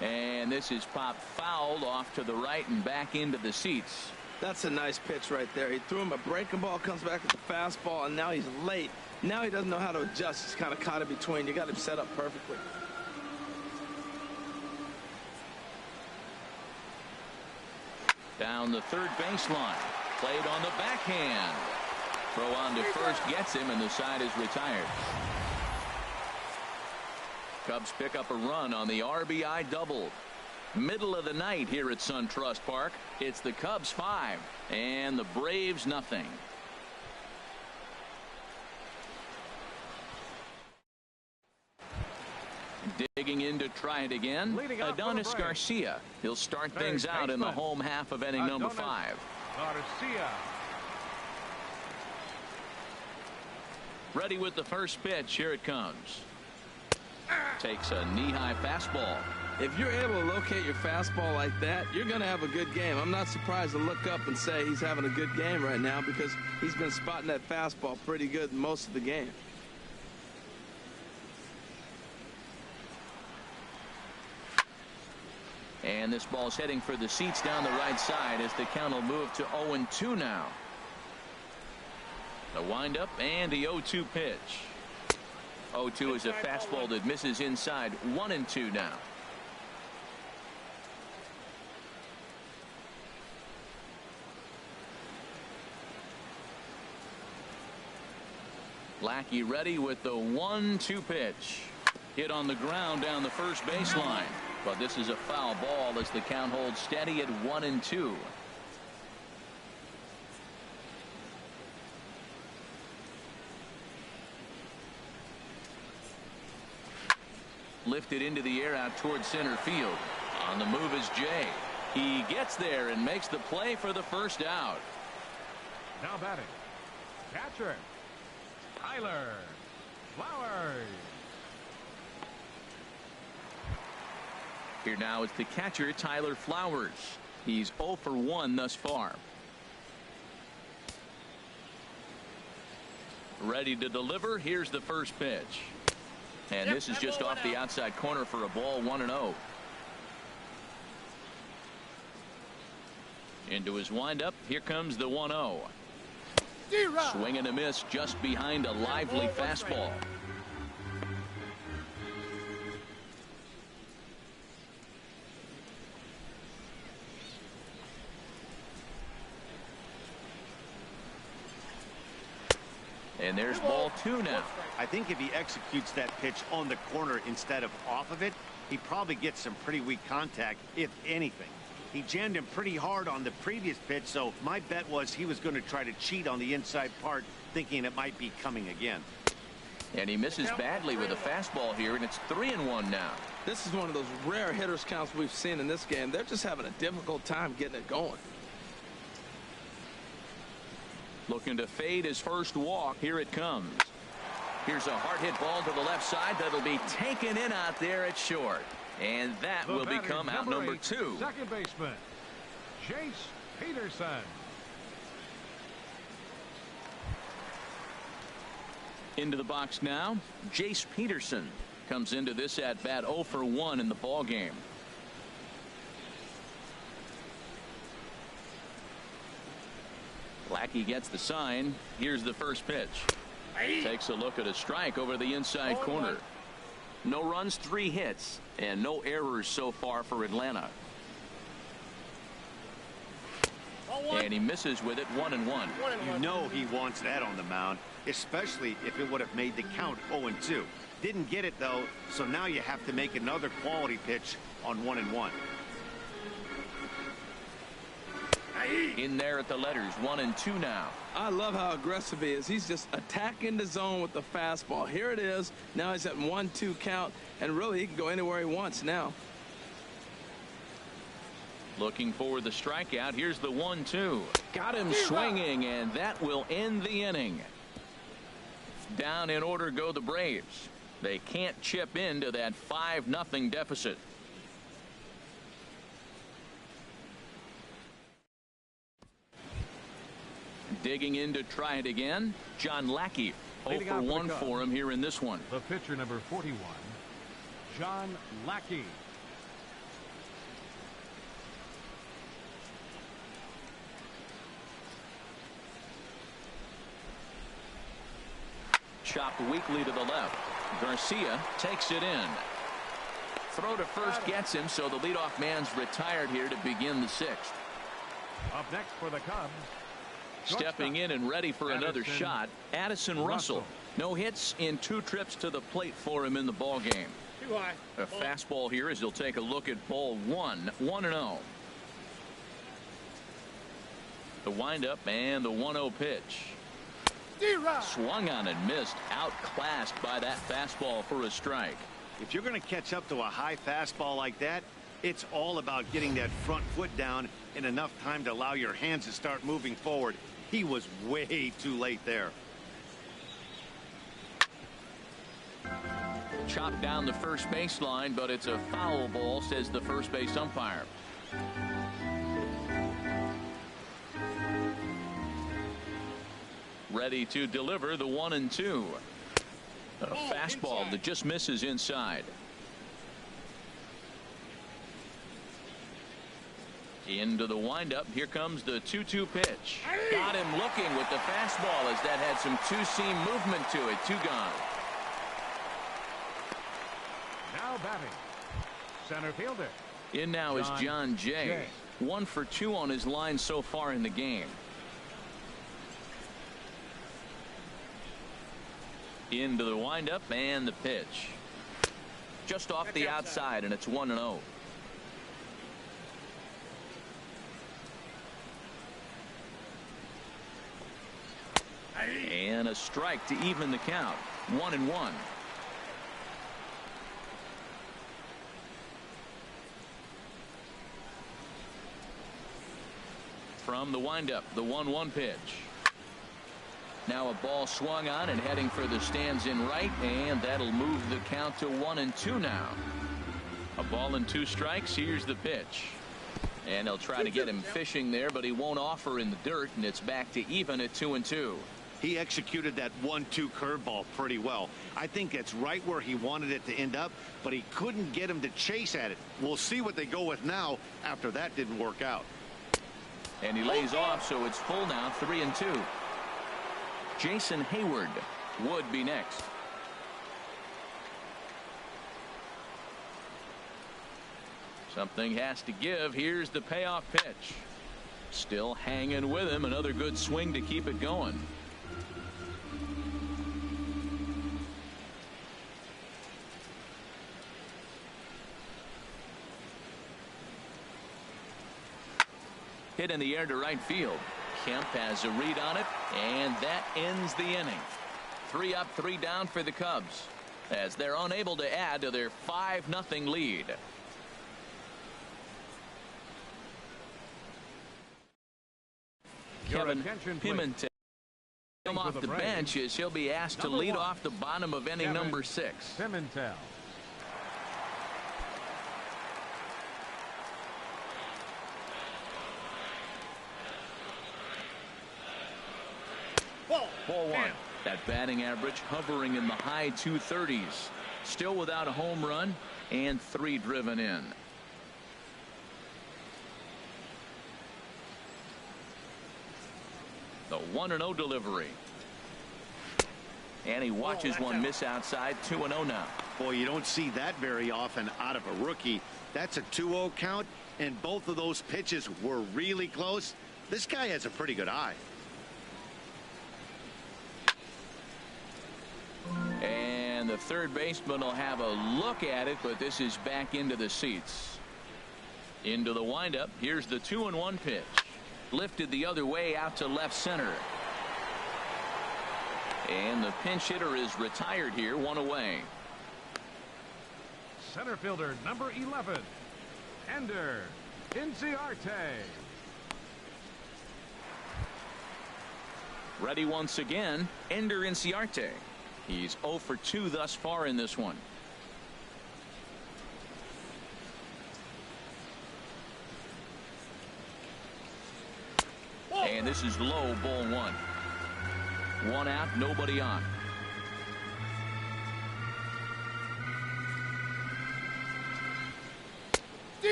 A: And this is popped foul off to the right and back into the seats.
B: That's a nice pitch right there. He threw him a breaking ball, comes back with the fastball, and now he's late. Now he doesn't know how to adjust. He's kind of caught in between. You got him set up perfectly.
A: Down the third baseline. Played on the backhand. Throw on to first gets him, and the side is retired. Cubs pick up a run on the RBI double. Middle of the night here at SunTrust Park. It's the Cubs 5 and the Braves nothing. Digging in to try it again, Adonis Garcia. He'll start things out in the home half of inning number 5.
C: Garcia.
A: Ready with the first pitch. Here it comes. Takes a knee-high fastball.
B: If you're able to locate your fastball like that, you're going to have a good game. I'm not surprised to look up and say he's having a good game right now, because he's been spotting that fastball pretty good most of the game.
A: And this ball's heading for the seats down the right side as the count will move to 0-2 now. The windup and the 0-2 pitch. 0-2 is a fastball that misses inside. 1-2 now. Lackey ready with the 1-2 pitch. Hit on the ground down the first baseline. But this is a foul ball as the count holds steady at 1-2. Lifted into the air out towards center field. On the move is Jay. He gets there and makes the play for the first out.
C: Now batting, catcher Tyler Flowers.
A: Here now is the catcher, Tyler Flowers. He's 0 for 1 thus far. Ready to deliver. Here's the first pitch. And this is just off the outside corner for a ball. 1-0. Into his windup. Here comes the 1-0. Swing and a miss just behind a lively fastball. And there's ball 2 now.
D: I think if he executes that pitch on the corner instead of off of it, he probably gets some pretty weak contact, if anything. He jammed him pretty hard on the previous pitch, so my bet was he was going to try to cheat on the inside part, thinking it might be coming again.
A: And he misses badly with a fastball here, and it's 3-1 now.
B: This is one of those rare hitters counts we've seen in this game. They're just having a difficult time getting it going.
A: Looking to fade his first walk. Here it comes. Here's a hard hit ball to the left side that'll be taken in out there at short. And that will become out number 2.
C: Second baseman, Jace Peterson.
A: Into the box now, Jace Peterson comes into this at bat 0 for 1 in the ball game. Lackey gets the sign. Here's the first pitch. Takes a look at a strike over the inside corner. No runs, 3 hits, and no errors so far for Atlanta. And he misses with it, 1-1.
D: You know he wants that on the mound, especially if it would have made the count 0-2. Didn't get it, though, so now you have to make another quality pitch on 1-1.
A: In there at the letters, 1-2 now.
B: I love how aggressive he is. He's just attacking the zone with the fastball. Here it is. Now he's at 1-2 count, and really he can go anywhere he wants now.
A: Looking for the strikeout. Here's the 1-2. Got him swinging, and that will end the inning. Down in order go the Braves. They can't chip into that 5-0 deficit. Digging in to try it again, John Lackey. 0 for 1 for him here in this one.
C: The pitcher, number 41, John Lackey.
A: Chopped weakly to the left. Garcia takes it in. Throw to first gets him, so the leadoff man's retired here to begin the 6th.
C: Up next for the Cubs,
A: stepping in and ready for another shot, Addison Russell. No hits in 2 trips to the plate for him in the ball game. A fastball here as he'll take a look at ball 1, 1-0. The windup and the 1-0 pitch. Swung on and missed, outclassed by that fastball for a strike.
D: If you're going to catch up to a high fastball like that, it's all about getting that front foot down in enough time to allow your hands to start moving forward. He was way too late there.
A: Chopped down the first baseline, but it's a foul ball, says the first base umpire. Ready to deliver the 1-2. A fastball that just misses inside. Into the windup. Here comes the 2-2 pitch. Got him looking with the fastball as that had some 2-seam movement to it. 2 gone.
C: now batting, center fielder.
A: In now is John Jay. 1 for 2 on his line so far in the game. Into the windup and the pitch. Just off the outside, and it's 1-0. And a strike to even the count. 1-1. From the windup, the 1-1 pitch. Now a ball swung on and heading for the stands in right, and that'll move the count to 1-2 now. A ball and 2 strikes. Here's the pitch. And they'll try to get him fishing there, but he won't offer in the dirt, and it's back to even at 2-2.
D: He executed that 1-2 curveball pretty well. I think it's right where he wanted it to end up, but he couldn't get him to chase at it. We'll see what they go with now after that didn't work out.
A: And he lays off, so it's full now, 3-2. Jason Hayward would be next. Something has to give. Here's the payoff pitch. Still hanging with him. Another good swing to keep it going. Hit in the air to right field. Kemp has a read on it, and that ends the inning. 3 up, 3 down for the Cubs as they're unable to add to their 5-0 lead. Kevin Pimentel off the bench as he'll be asked to lead off the bottom of inning number 6.
C: Pimentel.
A: Ball 1. That batting average hovering in the high 230s. Still without a home run and 3 driven in. The 1-0 delivery. And he watches one miss outside. 2-0 now.
D: Boy, you don't see that very often out of a rookie. That's a 2-0 count, and both of those pitches were really close. This guy has a pretty good eye.
A: And the third baseman will have a look at it, but this is back into the seats. Into the windup. Here's the 2-1 pitch. Lifted the other way out to left center. And the pinch hitter is retired here, 1 away.
C: Center fielder number 11, Ender Inciarte.
A: Ready once again, Ender Inciarte. He's 0 for 2 thus far in this one. And this is low, ball 1. 1 out, nobody on.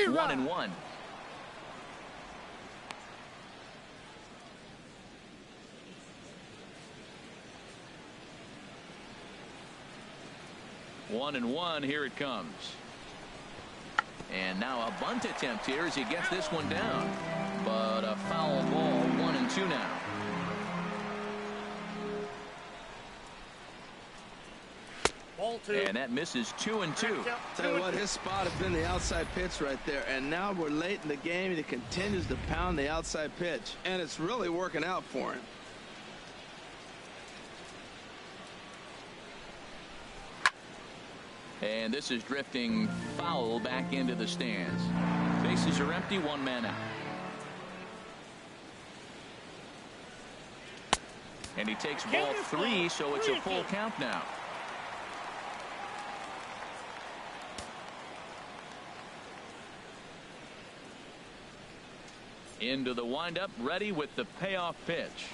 A: One and 1. One and 1. Here it comes. And now a bunt attempt here as he gets this one down. But a foul ball. 1 and 2 now.
E: Ball 2.
A: And that misses 2 and 2.
B: Tell you what, his spot has been the outside pitch right there. And now we're late in the game, and he continues to pound the outside pitch. And it's really working out for him.
A: And this is drifting foul back into the stands. Bases are empty, 1 man out. And he takes ball 3, so it's a full count now. Into the windup, ready with the payoff pitch.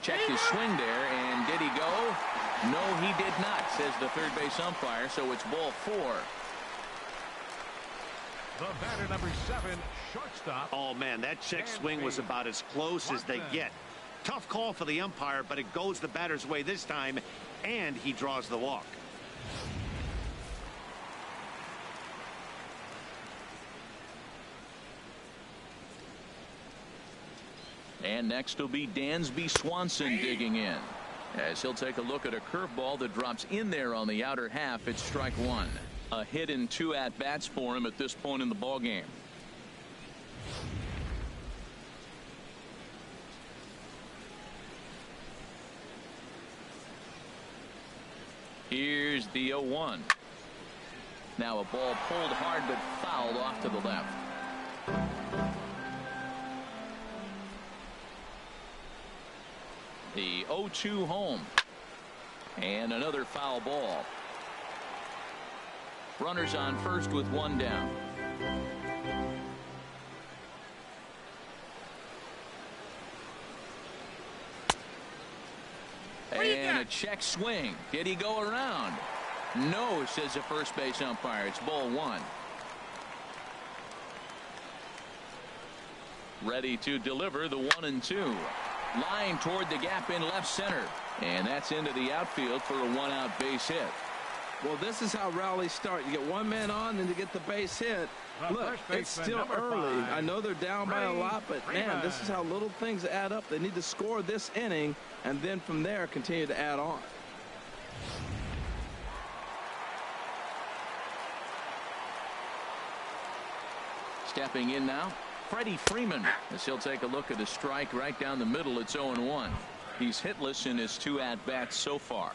A: Checked his swing there, and did he go? No, he did not, says the third base umpire, so it's ball 4.
C: The batter number 7, shortstop.
D: Oh man, that check swing was about as close as they get. Tough call for the umpire, but it goes the batter's way this time, and he draws the walk.
A: And next will be Dansby Swanson digging in, as he'll take a look at a curveball that drops in there on the outer half. It's strike 1. A hit in 2 at-bats for him at this point in the ballgame. Here's the 0-1. Now a ball pulled hard but fouled off to the left. The 0-2 home. And another foul ball. Runners on first with 1 down. And a check swing. Did he go around? No, says the first base umpire. It's ball 1. Ready to deliver the 1-2. Line toward the gap in left center. And that's into the outfield for a 1-out base hit.
B: Well, this is how rallies start. You get 1 man on, then to get the base hit. Look, it's still early. I know they're down by a lot, but man, this is how little things add up. They need to score this inning, and then from there continue to add on.
A: Stepping in now, Freddie Freeman, as he'll take a look at a strike right down the middle. It's 0-1. He's hitless in his 2 at-bats so far.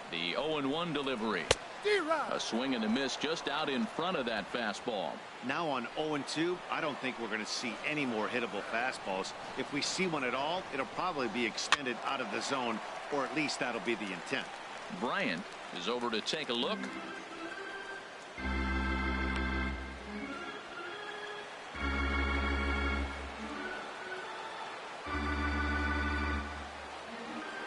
A: The 0-1 delivery. A swing and a miss just out in front of that fastball.
D: Now on 0-2, I don't think we're going to see any more hittable fastballs. If we see one at all, it'll probably be extended out of the zone, or at least that'll be the intent.
A: Bryant is over to take a look.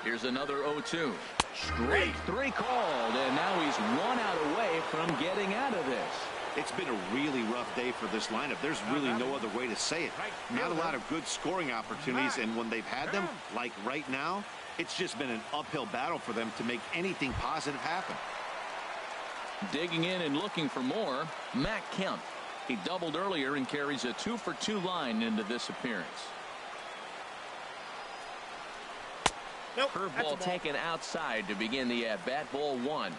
A: Here's another 0-2. Straight 3 called, and now he's 1 out away from getting out of this.
D: It's been a really rough day for this lineup. There's really no other way to say it. Not a lot of good scoring opportunities, and when they've had them, like right now, it's just been an uphill battle for them to make anything positive happen.
A: Digging in and looking for more, Matt Kemp. He doubled earlier and carries a 2-for-2 line into this appearance.
E: Nope,
A: Curveball taken outside to begin the at-bat. Ball 1.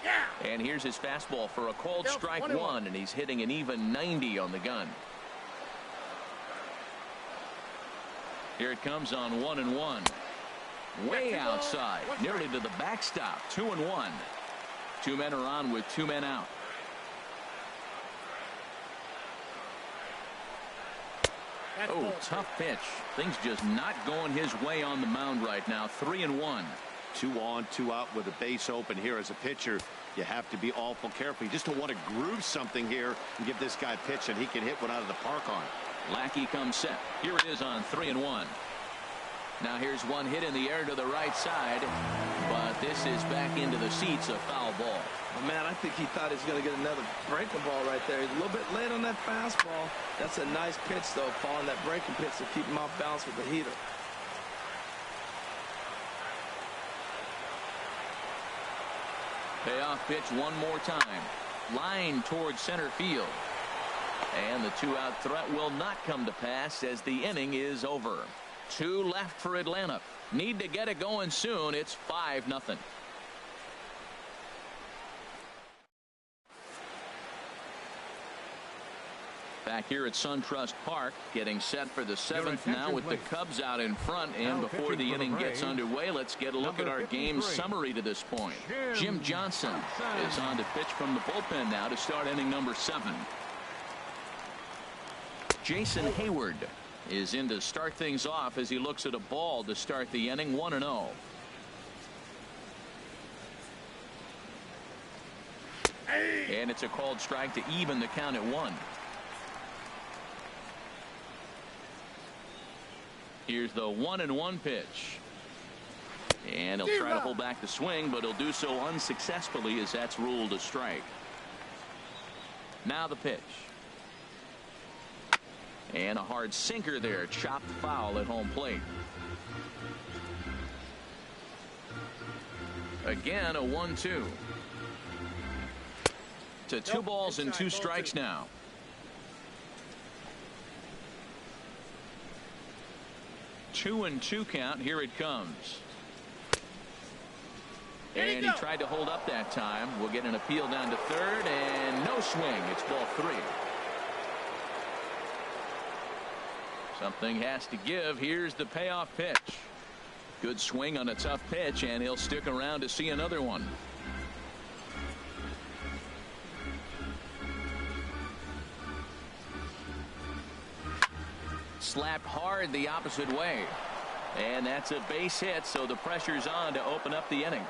E: Yeah.
A: And here's his fastball for a called strike 1, and he's hitting an even 90 on the gun. Here it comes on 1-1. Way outside, nearly to the backstop. 2-1. 2 men are on with 2 men out. Oh, tough pitch. Things just not going his way on the mound right now. 3-1.
D: 2 on, 2 out with a base open here. As a pitcher, you have to be awful careful. You just don't want to groove something here and give this guy a pitch that he can hit one out of the park on.
A: Lackey comes set. Here it is on 3-1. Now here's one hit in the air to the right side, but this is back into the seats. A foul ball.
B: Oh, man, I think he thought he was going to get another breaking ball right there. He's a little bit late on that fastball. That's a nice pitch, though, following that breaking pitch to keep him off balance with the heater.
A: Payoff pitch one more time. Line towards center field. And the 2-out threat will not come to pass as the inning is over. 2 left for Atlanta. Need to get it going soon. It's 5-0. Back here at SunTrust Park, getting set for the 7th now with the Cubs out in front. And before the inning gets underway, let's get a look at our game summary to this point. Jim Johnson is on to pitch from the bullpen now to start inning number 7. Jason Hayward is in to start things off as he looks at a ball to start the inning. 1-0. And it's a called strike to even the count at 1. Here's the 1-1 pitch. And he'll try to hold back the swing, but he'll do so unsuccessfully as that's ruled a strike. Now the pitch. And a hard sinker there, chopped foul at home plate. Again, a 1-2. To 2 balls and 2 strikes now. Two and 2 count. Here it comes. And he tried to hold up that time. We'll get an appeal down to third, and no swing. It's ball 3. Something has to give. Here's the payoff pitch. Good swing on a tough pitch, and he'll stick around to see another one. Slapped hard the opposite way. And that's a base hit, so the pressure's on to open up the inning.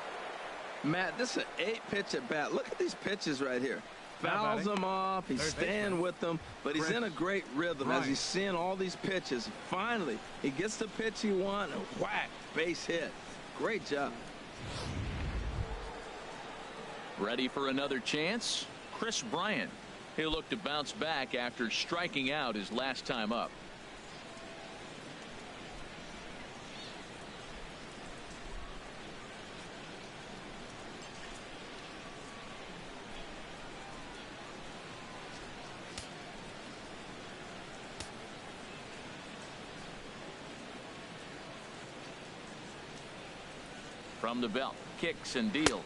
B: Matt, this is an 8-pitch at bat. Look at these pitches right here. Fouls them off. He's staying with them, but he's in a great rhythm as he's seeing all these pitches. Finally, he gets the pitch he wants, and whack, base hit. Great job.
A: Ready for another chance? Chris Bryant. He'll look to bounce back after striking out his last time up. From the belt, kicks and deals.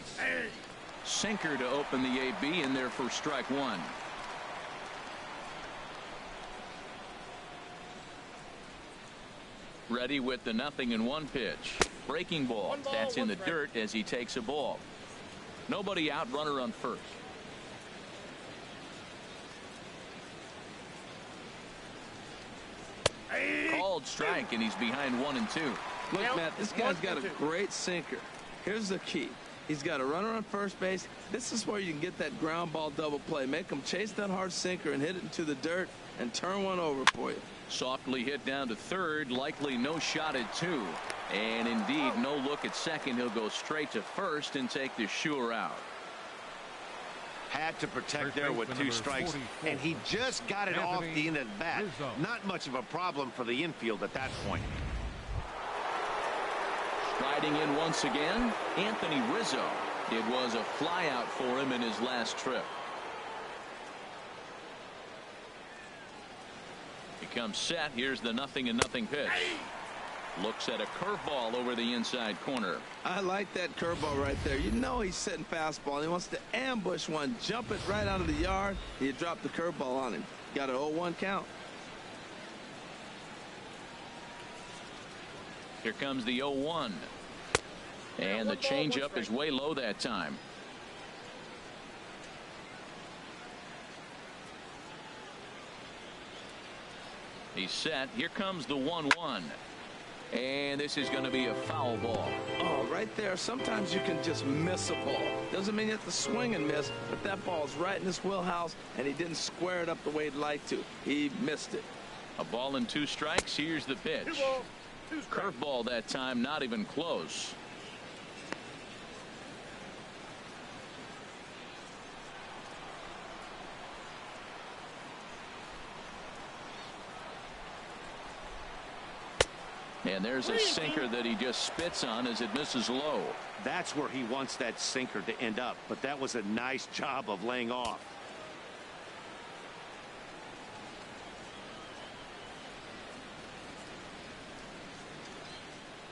A: Sinker to open the AB in there for strike one. Ready with the 0-1 pitch. Breaking ball. That's in the dirt as he takes a ball. Nobody out, runner on first. Called strike, and he's behind 1-2.
B: Look, Matt, this guy's got a great sinker. Here's the key. He's got a runner on first base. This is where you can get that ground ball double play. Make him chase that hard sinker and hit it into the dirt and turn one over for you.
A: Softly hit down to third. Likely no shot at two. And indeed, no look at second. He'll go straight to first and take the sure out.
D: Had to protect there with 2 strikes, and he just got it off the end of the bat. Not much of a problem for the infield at that point.
A: Striding in once again, Anthony Rizzo. It was a flyout for him in his last trip. He comes set. Here's the 0-0 pitch. Looks at a curveball over the inside corner.
B: I like that curveball right there. You know he's setting fastball, and he wants to ambush one, jump it right out of the yard. You drop the curveball on him. Got an 0-1 count.
A: Here comes the 0-1. And the changeup is way low that time. He's set. Here comes the 1-1. And this is going to be a foul ball.
B: Oh, right there. Sometimes you can just miss a ball. Doesn't mean you have to swing and miss, but that ball's right in his wheelhouse, and he didn't square it up the way he'd like to. He missed it.
A: A ball and 2 strikes. Here's the pitch. Curveball that time, not even close. And there's a sinker that he just spits on as it misses low.
D: That's where he wants that sinker to end up, but that was a nice job of laying off.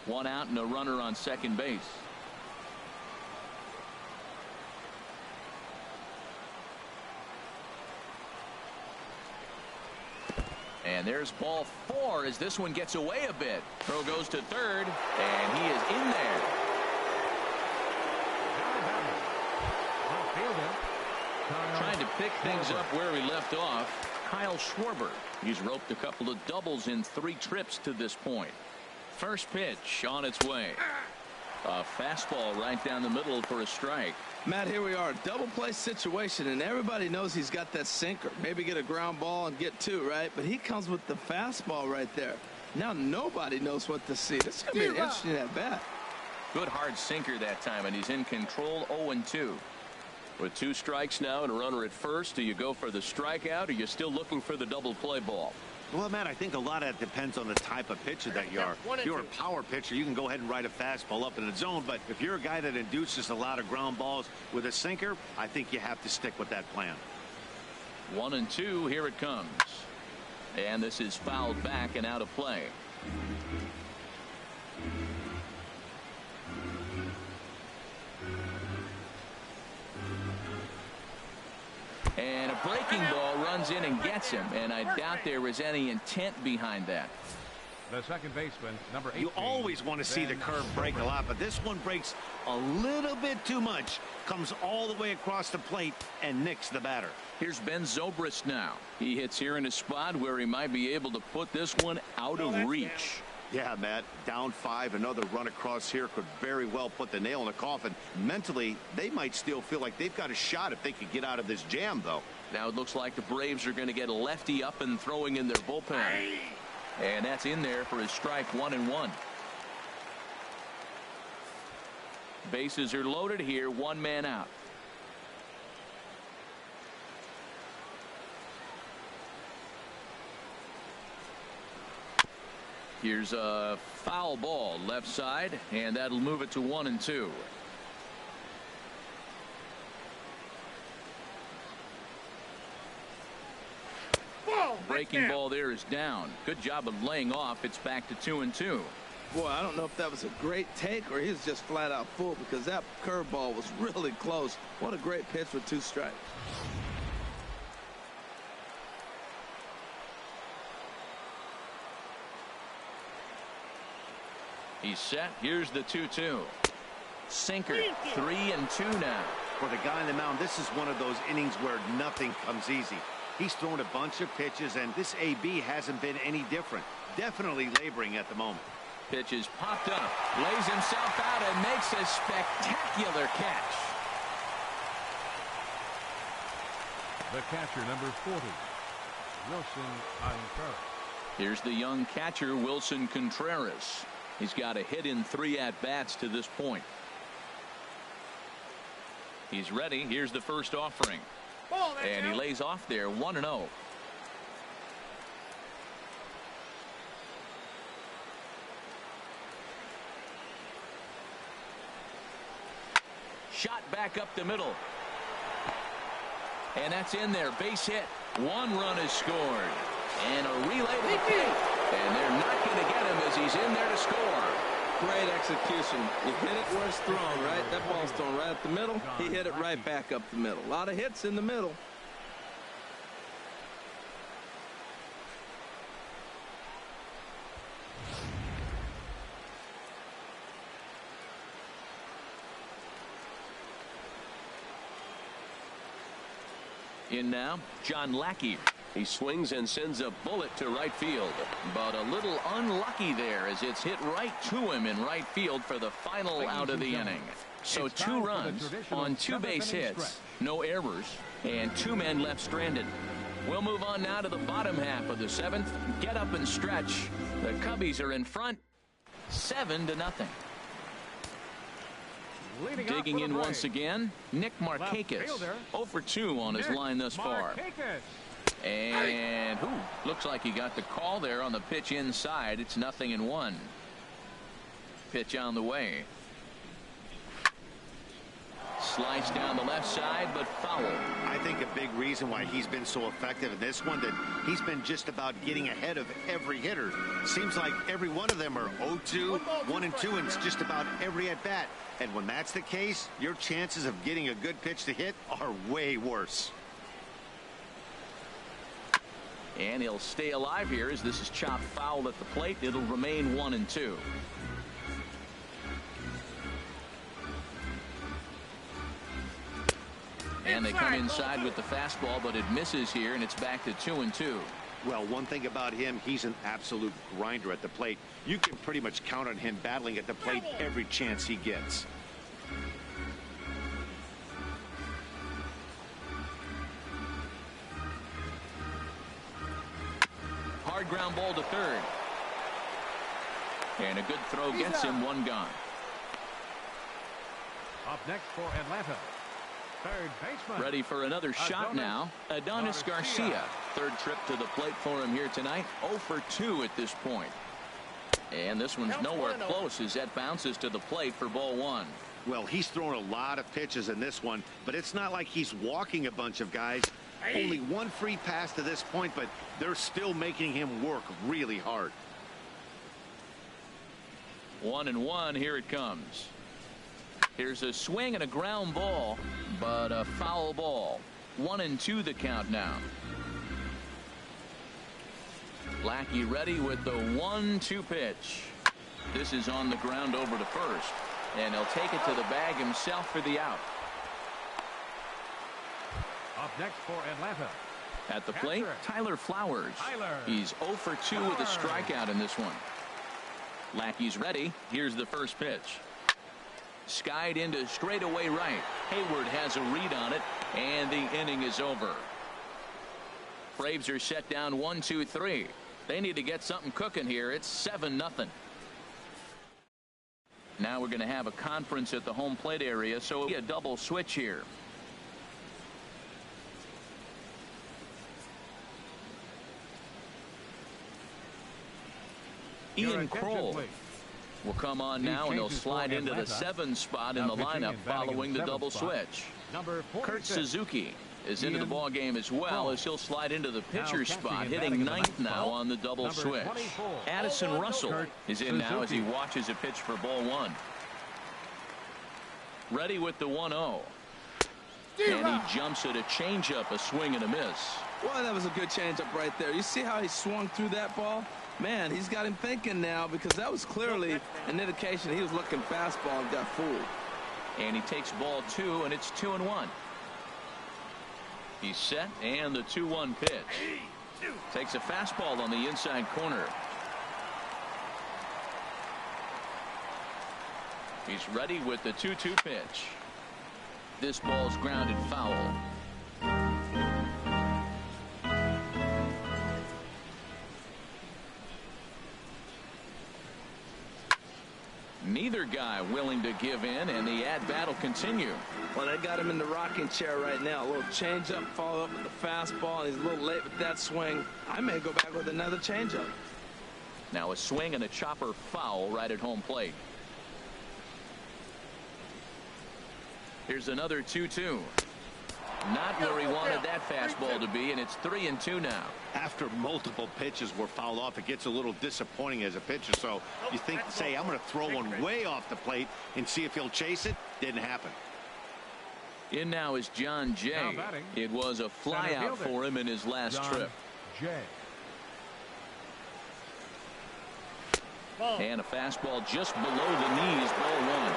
A: One out and a runner on second base. And there's ball 4 as this one gets away a bit. Throw goes to third, and he is in there. Trying to pick things up where he left off. Kyle Schwarber. He's roped a couple of doubles in 3 trips to this point. First pitch on its way. A fastball right down the middle for a strike.
B: Matt, here we are, double play situation, and everybody knows he's got that sinker. Maybe get a ground ball and get 2, right? But he comes with the fastball right there. Now nobody knows what to see. This is going to be an interesting at bat.
A: Good hard sinker that time, and he's in control. 0-2. With 2 strikes now and a runner at first, do you go for the strikeout, or are you still looking for the double play ball?
D: Well, Matt, I think a lot of that depends on the type of pitcher that you are. If you're a power pitcher, you can go ahead and ride a fastball up in the zone. But if you're a guy that induces a lot of ground balls with a sinker, I think you have to stick with that plan.
A: 1-2. Here it comes. And this is fouled back and out of play. And a breaking ball runs in and gets him, and I doubt there was any intent behind that.
C: The second baseman, number 18.
D: You always want to see the curve break a lot, but this one breaks a little bit too much. Comes all the way across the plate and nicks the batter.
A: Here's Ben Zobrist now. He hits here in a spot where he might be able to put this one out of reach.
D: Yeah, Matt, down 5, another run across here could very well put the nail in the coffin. Mentally, they might still feel like they've got a shot if they could get out of this jam, though.
A: Now it looks like the Braves are going to get a lefty up and throwing in their bullpen. And that's in there for his strike 1-1. Bases are loaded here, 1 man out. Here's a foul ball left side, and that'll move it to 1-2. Breaking ball there is down. Good job of laying off. It's back to 2-2.
B: Boy, I don't know if that was a great take or he was just flat out fooled, because that curveball was really close. What a great pitch with 2 strikes.
A: He's set. Here's the 2-2. Sinker. 3-2 now.
D: For the guy on the mound, this is one of those innings where nothing comes easy. He's thrown a bunch of pitches, and this AB hasn't been any different. Definitely laboring at the moment.
A: Pitch is popped up. Lays himself out and makes a spectacular catch.
C: The catcher, number 40, Wilson Contreras.
A: Here's the young catcher, Wilson Contreras. He's got a hit in 3 at-bats to this point. He's ready. Here's the first offering. And he lays off there, 1-0. Shot back up the middle. And that's in there. Base hit. 1 run is scored. And a relay to the plate. And they're not going to get him as he's in there to score.
B: Great execution. You hit it where it's thrown, right? That ball's thrown right up the middle. He hit it right back up the middle. A lot of hits in the middle.
A: In now, John Lackey. He swings and sends a bullet to right field, but a little unlucky there as it's hit right to him in right field for the final out of the inning. So 2 runs on 2 base hits, no errors, and 2 men left stranded. We'll move on now to the bottom half of the 7th. Get up and stretch. The Cubbies are in front, 7-0. Digging in once again, Nick Markakis. 0 for 2 on his line thus far. And looks like he got the call there on the pitch inside. It's 0-1. Pitch on the way. Slice down the left side, but foul.
D: I think a big reason why he's been so effective in this one, that he's been just about getting ahead of every hitter. Seems like every one of them are 0-2, 1-2, and it's just about every at bat. And when that's the case, your chances of getting a good pitch to hit are way worse.
A: And he'll stay alive here as this is chopped foul at the plate. It'll remain 1-2. And they come inside with the fastball, but it misses here, and it's back to 2-2.
D: Well, one thing about him, he's an absolute grinder at the plate. You can pretty much count on him battling at the plate every chance he gets.
A: Hard ground ball to third. And a good throw gets him 1 gone.
C: Up next for Atlanta, third baseman.
A: Ready for another shot now. Adonis Garcia. 3rd trip to the plate for him here tonight. 0 for 2 at this point. And this one's nowhere close as that bounces to the plate for ball 1.
D: Well, he's thrown a lot of pitches in this one, but it's not like he's walking a bunch of guys. Only 1 free pass to this point, but they're still making him work really hard.
A: 1-1. Here it comes. Here's a swing and a ground ball, but a foul ball. 1-2 the count now. Lackey ready with the 1-2 pitch. This is on the ground over to first, and he'll take it to the bag himself for the out.
C: Up next for Atlanta,
A: At the plate, Tyler Flowers. He's 0 for 2 with a strikeout in this one. Lackey's ready. Here's the first pitch. Skied into straightaway right. Hayward has a read on it, and the inning is over. Braves are set down 1-2-3. They need to get something cooking here. It's 7-0. Now we're going to have a conference at the home plate area, so it'll be a double switch here. Ian Kroll will come on now, and he'll slide into the 7 spot in the lineup following the double switch. Kurt Suzuki is into the ball game as well, as he'll slide into the pitcher's spot, hitting ninth now on the double switch. Addison Russell is in now as he watches a pitch for ball one. Ready with the 1-0. And he jumps at a changeup, a swing and a miss.
B: Well, that was a good changeup right there. You see how he swung through that ball? Man, he's got him thinking now, because that was clearly an indication he was looking fastball and got fooled.
A: And he takes ball two, and it's 2-1. He's set, and the 2-1 pitch. Takes a fastball on the inside corner. He's ready with the 2-2 pitch. This ball's grounded foul. Neither guy willing to give in, and the at-bat will continue.
B: Well, they got him in the rocking chair right now. A little changeup, follow up with the fastball, and he's a little late with that swing. I may go back with another changeup.
A: Now a swing and a chopper foul right at home plate. Here's another 2-2. Not where he wanted that fastball to be, and it's 3-2 now.
D: After multiple pitches were fouled off, it gets a little disappointing as a pitcher. So you think, say, I'm going to throw one way off the plate and see if he'll chase it. Didn't happen.
A: In now is John Jay. It was a flyout for him in his last trip. And a fastball just below the knees, ball one.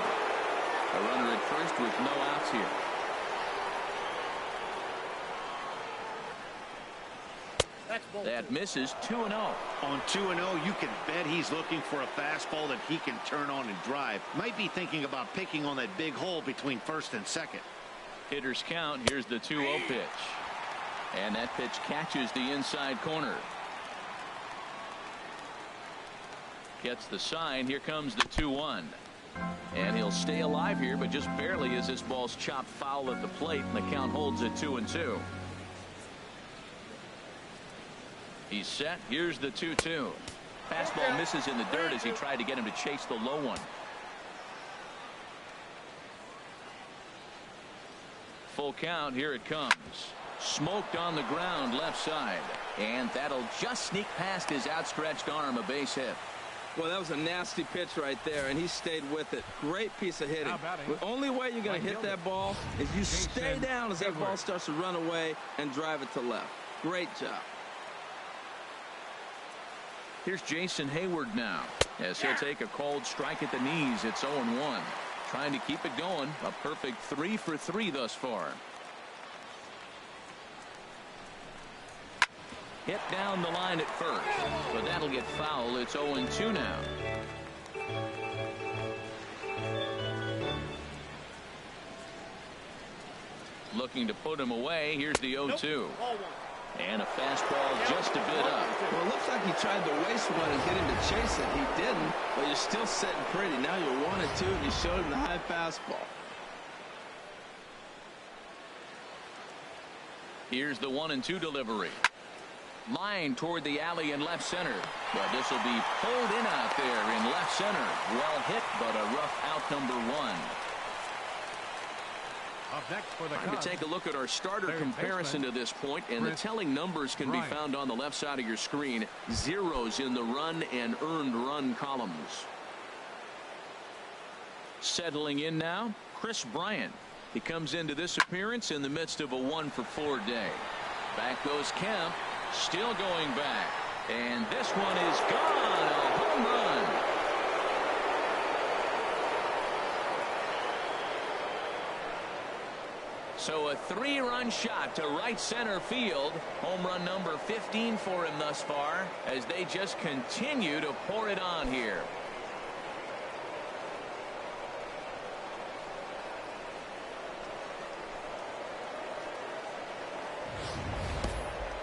A: A runner at first with no outs here. That misses. 2-0.
D: On 2-0, you can bet he's looking for a fastball that he can turn on and drive. Might be thinking about picking on that big hole between first and second.
A: Hitters count. Here's the 2-0 pitch. And that pitch catches the inside corner. Gets the sign. Here comes the 2-1. And he'll stay alive here, but just barely as this ball's chopped foul at the plate, and the count holds at 2-2. He's set. Here's the 2-2. Fastball misses in the dirt as he tried to get him to chase the low one. Full count. Here it comes. Smoked on the ground left side. And that'll just sneak past his outstretched arm, a base hit.
B: Well, that was a nasty pitch right there, and he stayed with it. Great piece of hitting. The only way you're going to hit that ball is you stay down as that ball starts to run away and drive it to left. Great job.
A: Here's Jason Hayward now, as he'll take a cold strike at the knees. It's 0-1. Trying to keep it going. A perfect 3 for 3 thus far. Hit down the line at first, but that'll get foul. It's 0-2 now. Looking to put him away. Here's the 0-2. And a fastball just a bit up.
B: Well, it looks like he tried to waste one and get him to chase it. He didn't, but you're still sitting pretty. Now you're 1-2, and you showed him the high fastball.
A: Here's the 1-2 delivery. Line toward the alley in left center. But this will be pulled in out there in left center. Well hit, but a rough out, number 1.
C: Up next for the
A: Time
C: Cubs,
A: to take a look at our starter comparison to this point, and the telling numbers can be found on the left side of your screen. Zeros in the run and earned run columns. Settling in now, Chris Bryant. He comes into this appearance in the midst of a 1-for-4 day. Back goes Kemp, still going back, and this one is gone. A home run. So a 3-run shot to right center field. Home run number 15 for him thus far, as they just continue to pour it on here.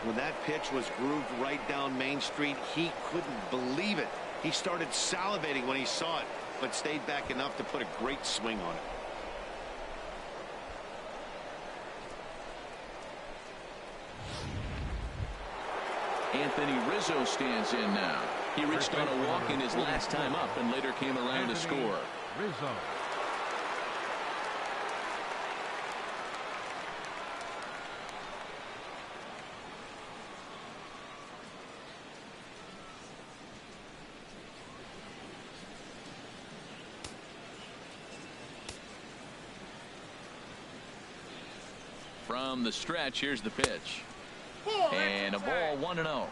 D: When that pitch was grooved right down Main Street, he couldn't believe it. He started salivating when he saw it, but stayed back enough to put a great swing on it.
A: Anthony Rizzo stands in now. He reached on a walk in his last time up and later came around to score.
C: Rizzo.
A: From the stretch, here's the pitch. And a ball 1-0.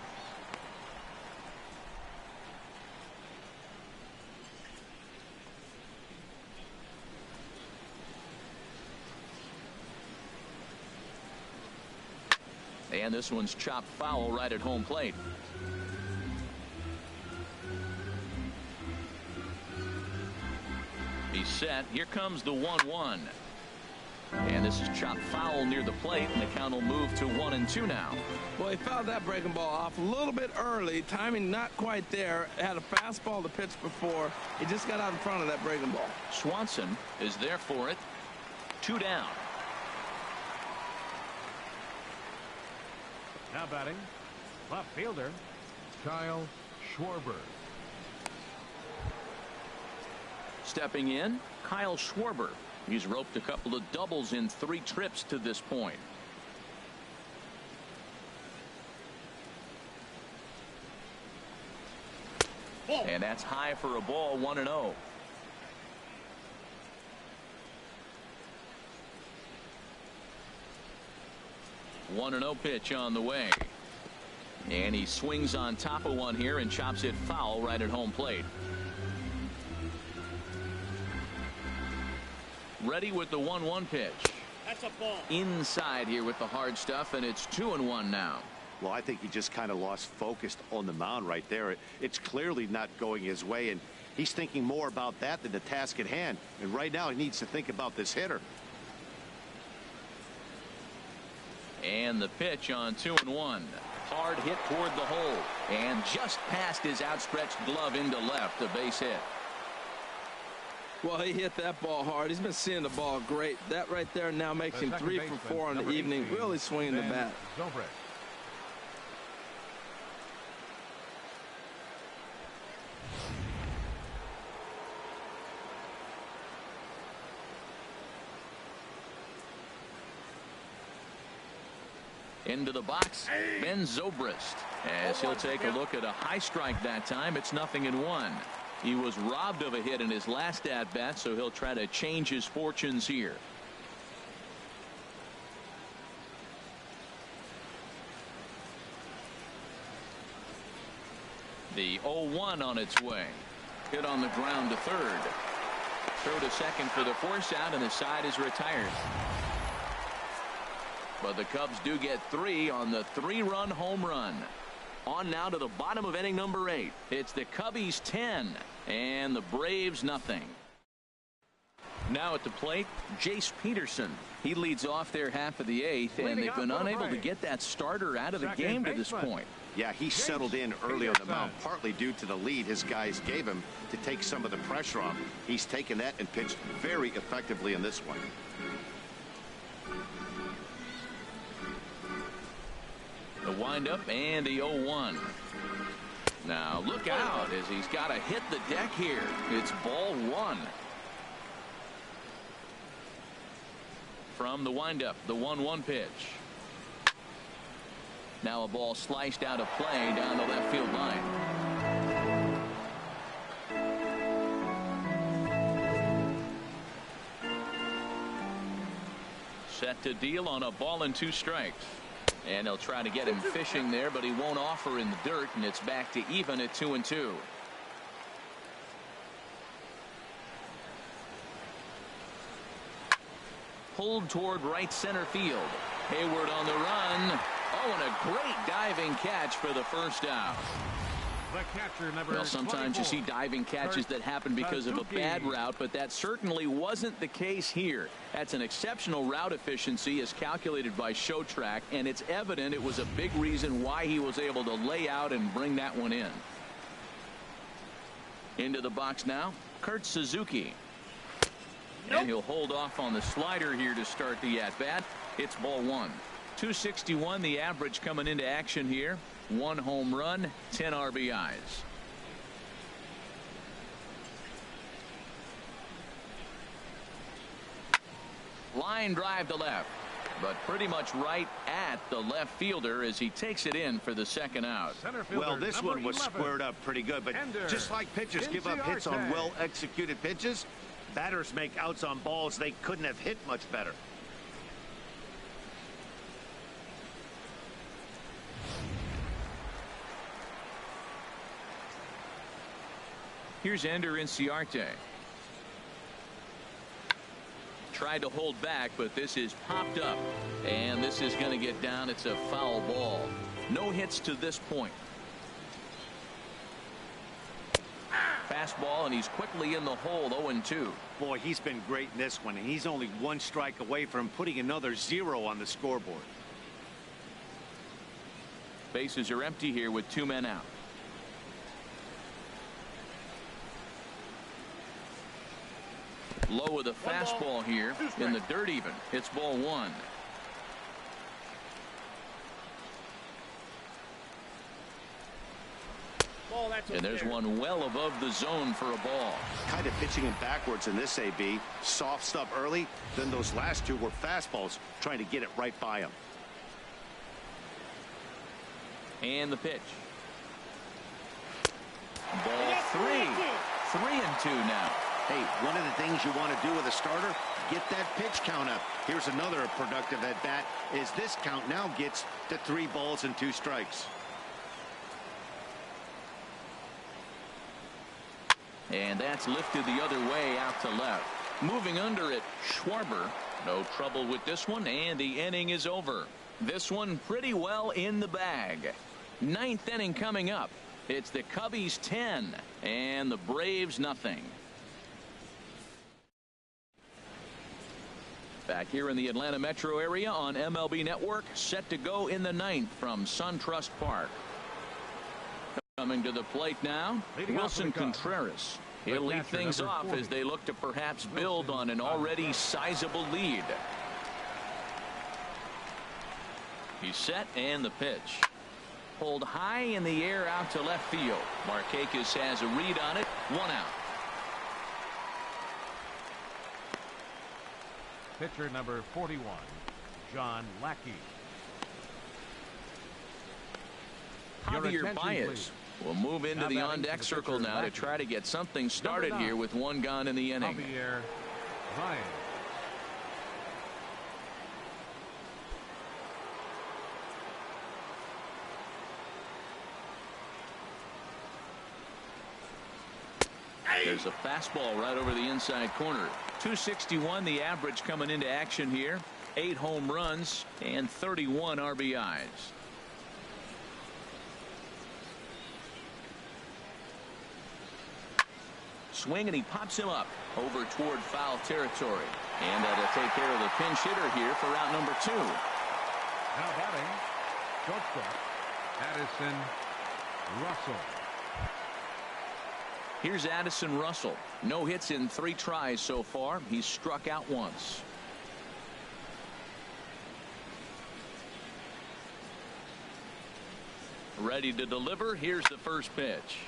A: And this one's chopped foul right at home plate. He's set. Here comes the 1-1. And this is chopped foul near the plate, and the count will move to 1-2 now.
B: Well, he fouled that breaking ball off a little bit early. Timing not quite there. Had a fastball to pitch before. He just got out in front of that breaking ball.
A: Swanson is there for it. 2 down.
C: Now batting, left fielder, Kyle Schwarber.
A: Stepping in, Kyle Schwarber. He's roped a couple of doubles in 3 trips to this point. And that's high for a ball, 1-0. One 1-0 pitch on the way. And he swings on top of one here and chops it foul right at home plate. Ready with the 1-1 pitch.
E: That's a ball.
A: Inside here with the hard stuff, and it's 2-1 now.
D: Well, I think he just kind of lost focus on the mound right there. It's clearly not going his way, and he's thinking more about that than the task at hand. And right now he needs to think about this hitter.
A: And the pitch on 2-1. Hard hit toward the hole, and just past his outstretched glove into left, a base hit.
B: Well, he hit that ball hard. He's been seeing the ball great. That right there now makes him 3 for 4 on the evening. Really swinging the bat.
A: Into the box, Ben Zobrist, as he'll take a look at a high strike that time. It's 0-1. He was robbed of a hit in his last at bat, so he'll try to change his fortunes here. The 0-1 on its way. Hit on the ground to third. Throw to second for the force out, and the side is retired. But the Cubs do get 3 on the 3-run home run. On now to the bottom of inning number 8. It's the Cubbies 10 and the Braves nothing. Now at the plate, Jace Peterson. He leads off their half of the 8th, and they've been unable to get that starter out of the game to this point.
D: Yeah, he settled in early on the mound, partly due to the lead his guys gave him to take some of the pressure off. He's taken that and pitched very effectively in this one.
A: The windup and the 0-1. Now look out as he's got to hit the deck here. It's ball 1. From the windup, the 1-1 pitch. Now a ball sliced out of play down the left field line. Set to deal on a ball and 2 strikes. And they'll try to get him fishing there, but he won't offer in the dirt, and it's back to even at 2-2. Pulled toward right center field. Hayward on the run. Oh, and a great diving catch for the first out.
C: The catcher, number
A: well, sometimes
C: 24.
A: you see diving catches that happen because of a bad route, but that certainly wasn't the case here. That's an exceptional route efficiency as calculated by ShowTrack, and it's evident it was a big reason why he was able to lay out and bring that one in. Into the box now, Kurt Suzuki. And he'll hold off on the slider here to start the at-bat. It's ball 1. 261 the average coming into action here. 1 home run, 10 RBIs. Line drive to left, but pretty much right at the left fielder as he takes it in for the second out.
D: Well, this one was squared up pretty good, but just like pitchers give up hits on well-executed pitches, batters make outs on balls they couldn't have hit much better.
A: Here's Ender Inciarte. Tried to hold back, but this is popped up, and this is going to get down. It's a foul ball. No hits to this point. Fastball, and he's quickly in the hole. 0-2.
D: Boy, he's been great in this one, and he's only one strike away from putting another 0 on the scoreboard.
A: Bases are empty here with 2 men out. Low with a fastball here in the dirt even. It's ball 1. And there's one well above the zone for a ball.
F: Kind of pitching him backwards in this AB. Soft stuff early, then those last 2 were fastballs, trying to get it right by him.
A: And the pitch. Ball 3. 3-2 now.
F: Hey, one of the things you want to do with a starter, get that pitch count up. Here's another productive at bat, is this count now gets to 3 balls and 2 strikes.
A: And that's lifted the other way out to left. Moving under it, Schwarber. No trouble with this one, and the inning is over. This one pretty well in the bag. 9th inning coming up. It's the Cubbies 10 and the Braves nothing. Back here in the Atlanta metro area on MLB Network, set to go in the 9th from SunTrust Park. Coming to the plate now, Wilson Contreras. He'll lead things off as they look to perhaps build on an already sizable lead. He's set, and the pitch. Pulled high in the air out to left field. Markakis has a read on it. 1 out.
C: Pitcher number 41, John Lackey.
A: Javier Baez will move into the on-deck circle now to try to get something started here with 1 gone in the inning.
C: Javier Baez.
A: There's a fastball right over the inside corner. 261 the average coming into action here. 8 home runs and 31 RBIs. Swing, and he pops him up over toward foul territory. And that'll take care of the pinch hitter here for out number 2.
C: Now batting, shortstop, Addison Russell.
A: Here's Addison Russell. No hits in 3 tries so far. He's struck out once. Ready to deliver. Here's the first pitch.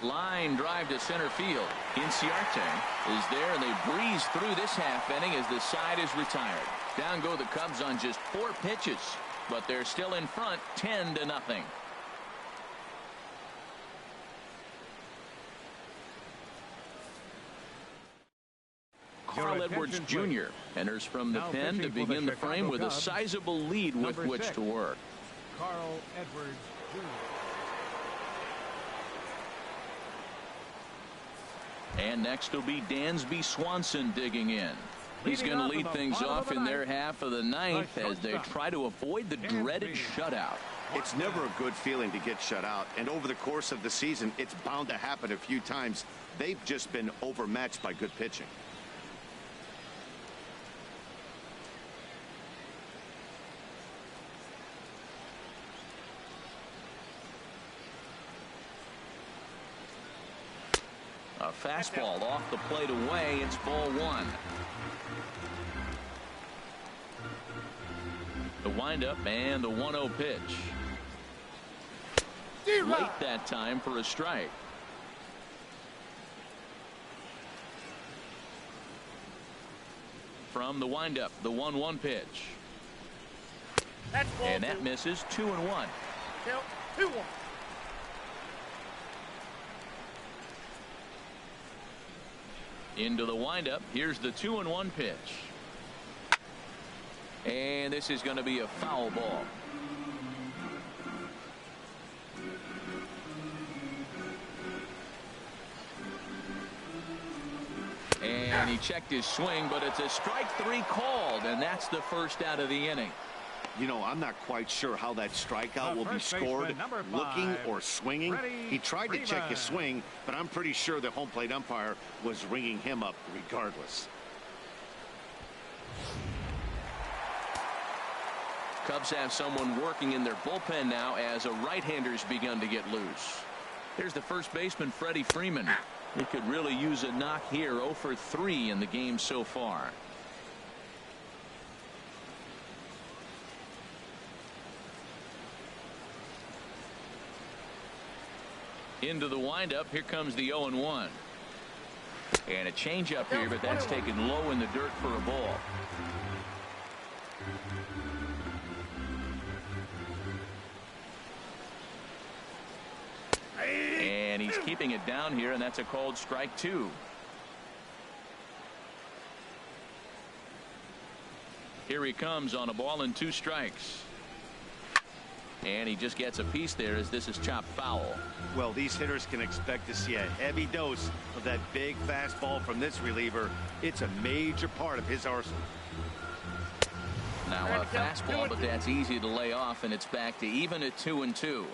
A: Line drive to center field. Inciarte is there, and they breeze through this half inning as the side is retired. Down go the Cubs on just 4 pitches, but they're still in front 10-0. Carl Edwards Jr. enters from the pen to begin the frame with a sizable lead with which to work.
C: Carl Edwards Jr.
A: And next will be Dansby Swanson digging in. He's going to lead things off in their half of the 9th as they try to avoid the dreaded shutout.
F: It's never a good feeling to get shut out, and over the course of the season, it's bound to happen a few times. They've just been overmatched by good pitching.
A: A fastball off the plate away. It's ball 1. The windup and the 1-0 pitch. Late that time for a strike. From the windup, the 1-1 pitch. And that misses. 2-1.
E: 2-1.
A: Into the windup. Here's the 2-1 pitch. And this is going to be a foul ball. And he checked his swing, but it's a strike 3 called, and that's the first out of the inning.
F: You know, I'm not quite sure how that strikeout will be scored, looking or swinging. He tried to check his swing, but I'm pretty sure the home plate umpire was ringing him up regardless.
A: Cubs have someone working in their bullpen now as a right-hander's begun to get loose. Here's the first baseman, Freddie Freeman. He could really use a knock here. 0 for 3 in the game so far. Into the windup. Here comes the 0-1. And a changeup here, but that's taken low in the dirt for a ball. And he's keeping it down here, and that's a called strike 2. Here he comes on a ball and 2 strikes. And he just gets a piece there as this is chopped foul.
D: Well, these hitters can expect to see a heavy dose of that big fastball from this reliever. It's a major part of his arsenal.
A: Now a fastball, but that's easy to lay off, and it's back to even at 2-2.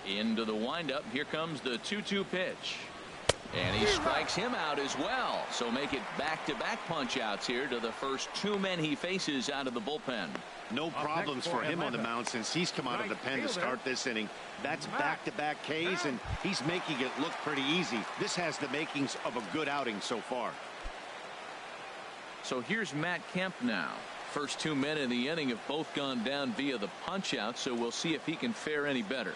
A: Into the windup. Here comes the 2-2 pitch. And he strikes him out as well. So make it back-to-back punch-outs here to the first 2 men he faces out of the bullpen.
F: No problems for him on the mound since he's come out of the pen to start this inning. That's back-to-back Ks, and he's making it look pretty easy. This has the makings of a good outing so far.
A: So here's Matt Kemp now. First 2 men in the inning have both gone down via the punch-out, so we'll see if he can fare any better.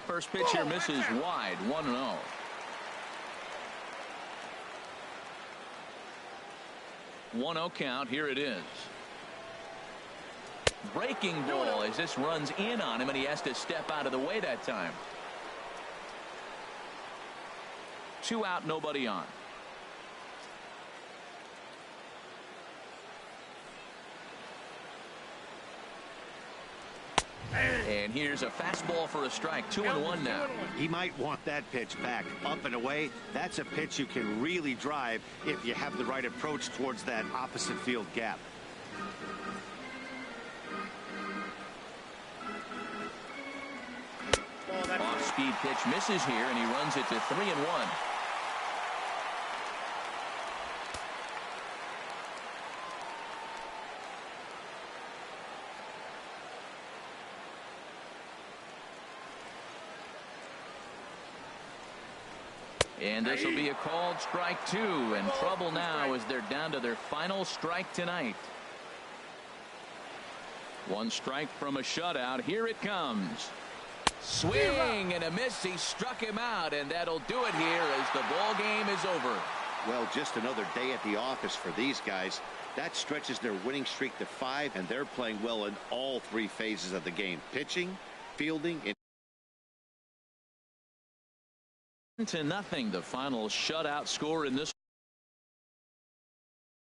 A: First pitch here misses wide. 1-0. One-0 count. Here it is. Breaking ball as this runs in on him, and he has to step out of the way that time. 2 out, nobody on. And here's a fastball for a strike. 2-1 now.
F: He might want that pitch back, up and away. That's a pitch you can really drive if you have the right approach towards that opposite field gap.
A: Off-speed pitch misses here, and he runs it to 3-1. And this will be a called strike 2, and trouble now as they're down to their final strike tonight. 1 strike from a shutout. Here it comes. Swing and a miss. He struck him out, and that'll do it here as the ball game is over.
F: Well, just another day at the office for these guys. That stretches their winning streak to 5, and they're playing well in all 3 phases of the game: pitching, fielding, and
A: 1-0, the final shutout score in this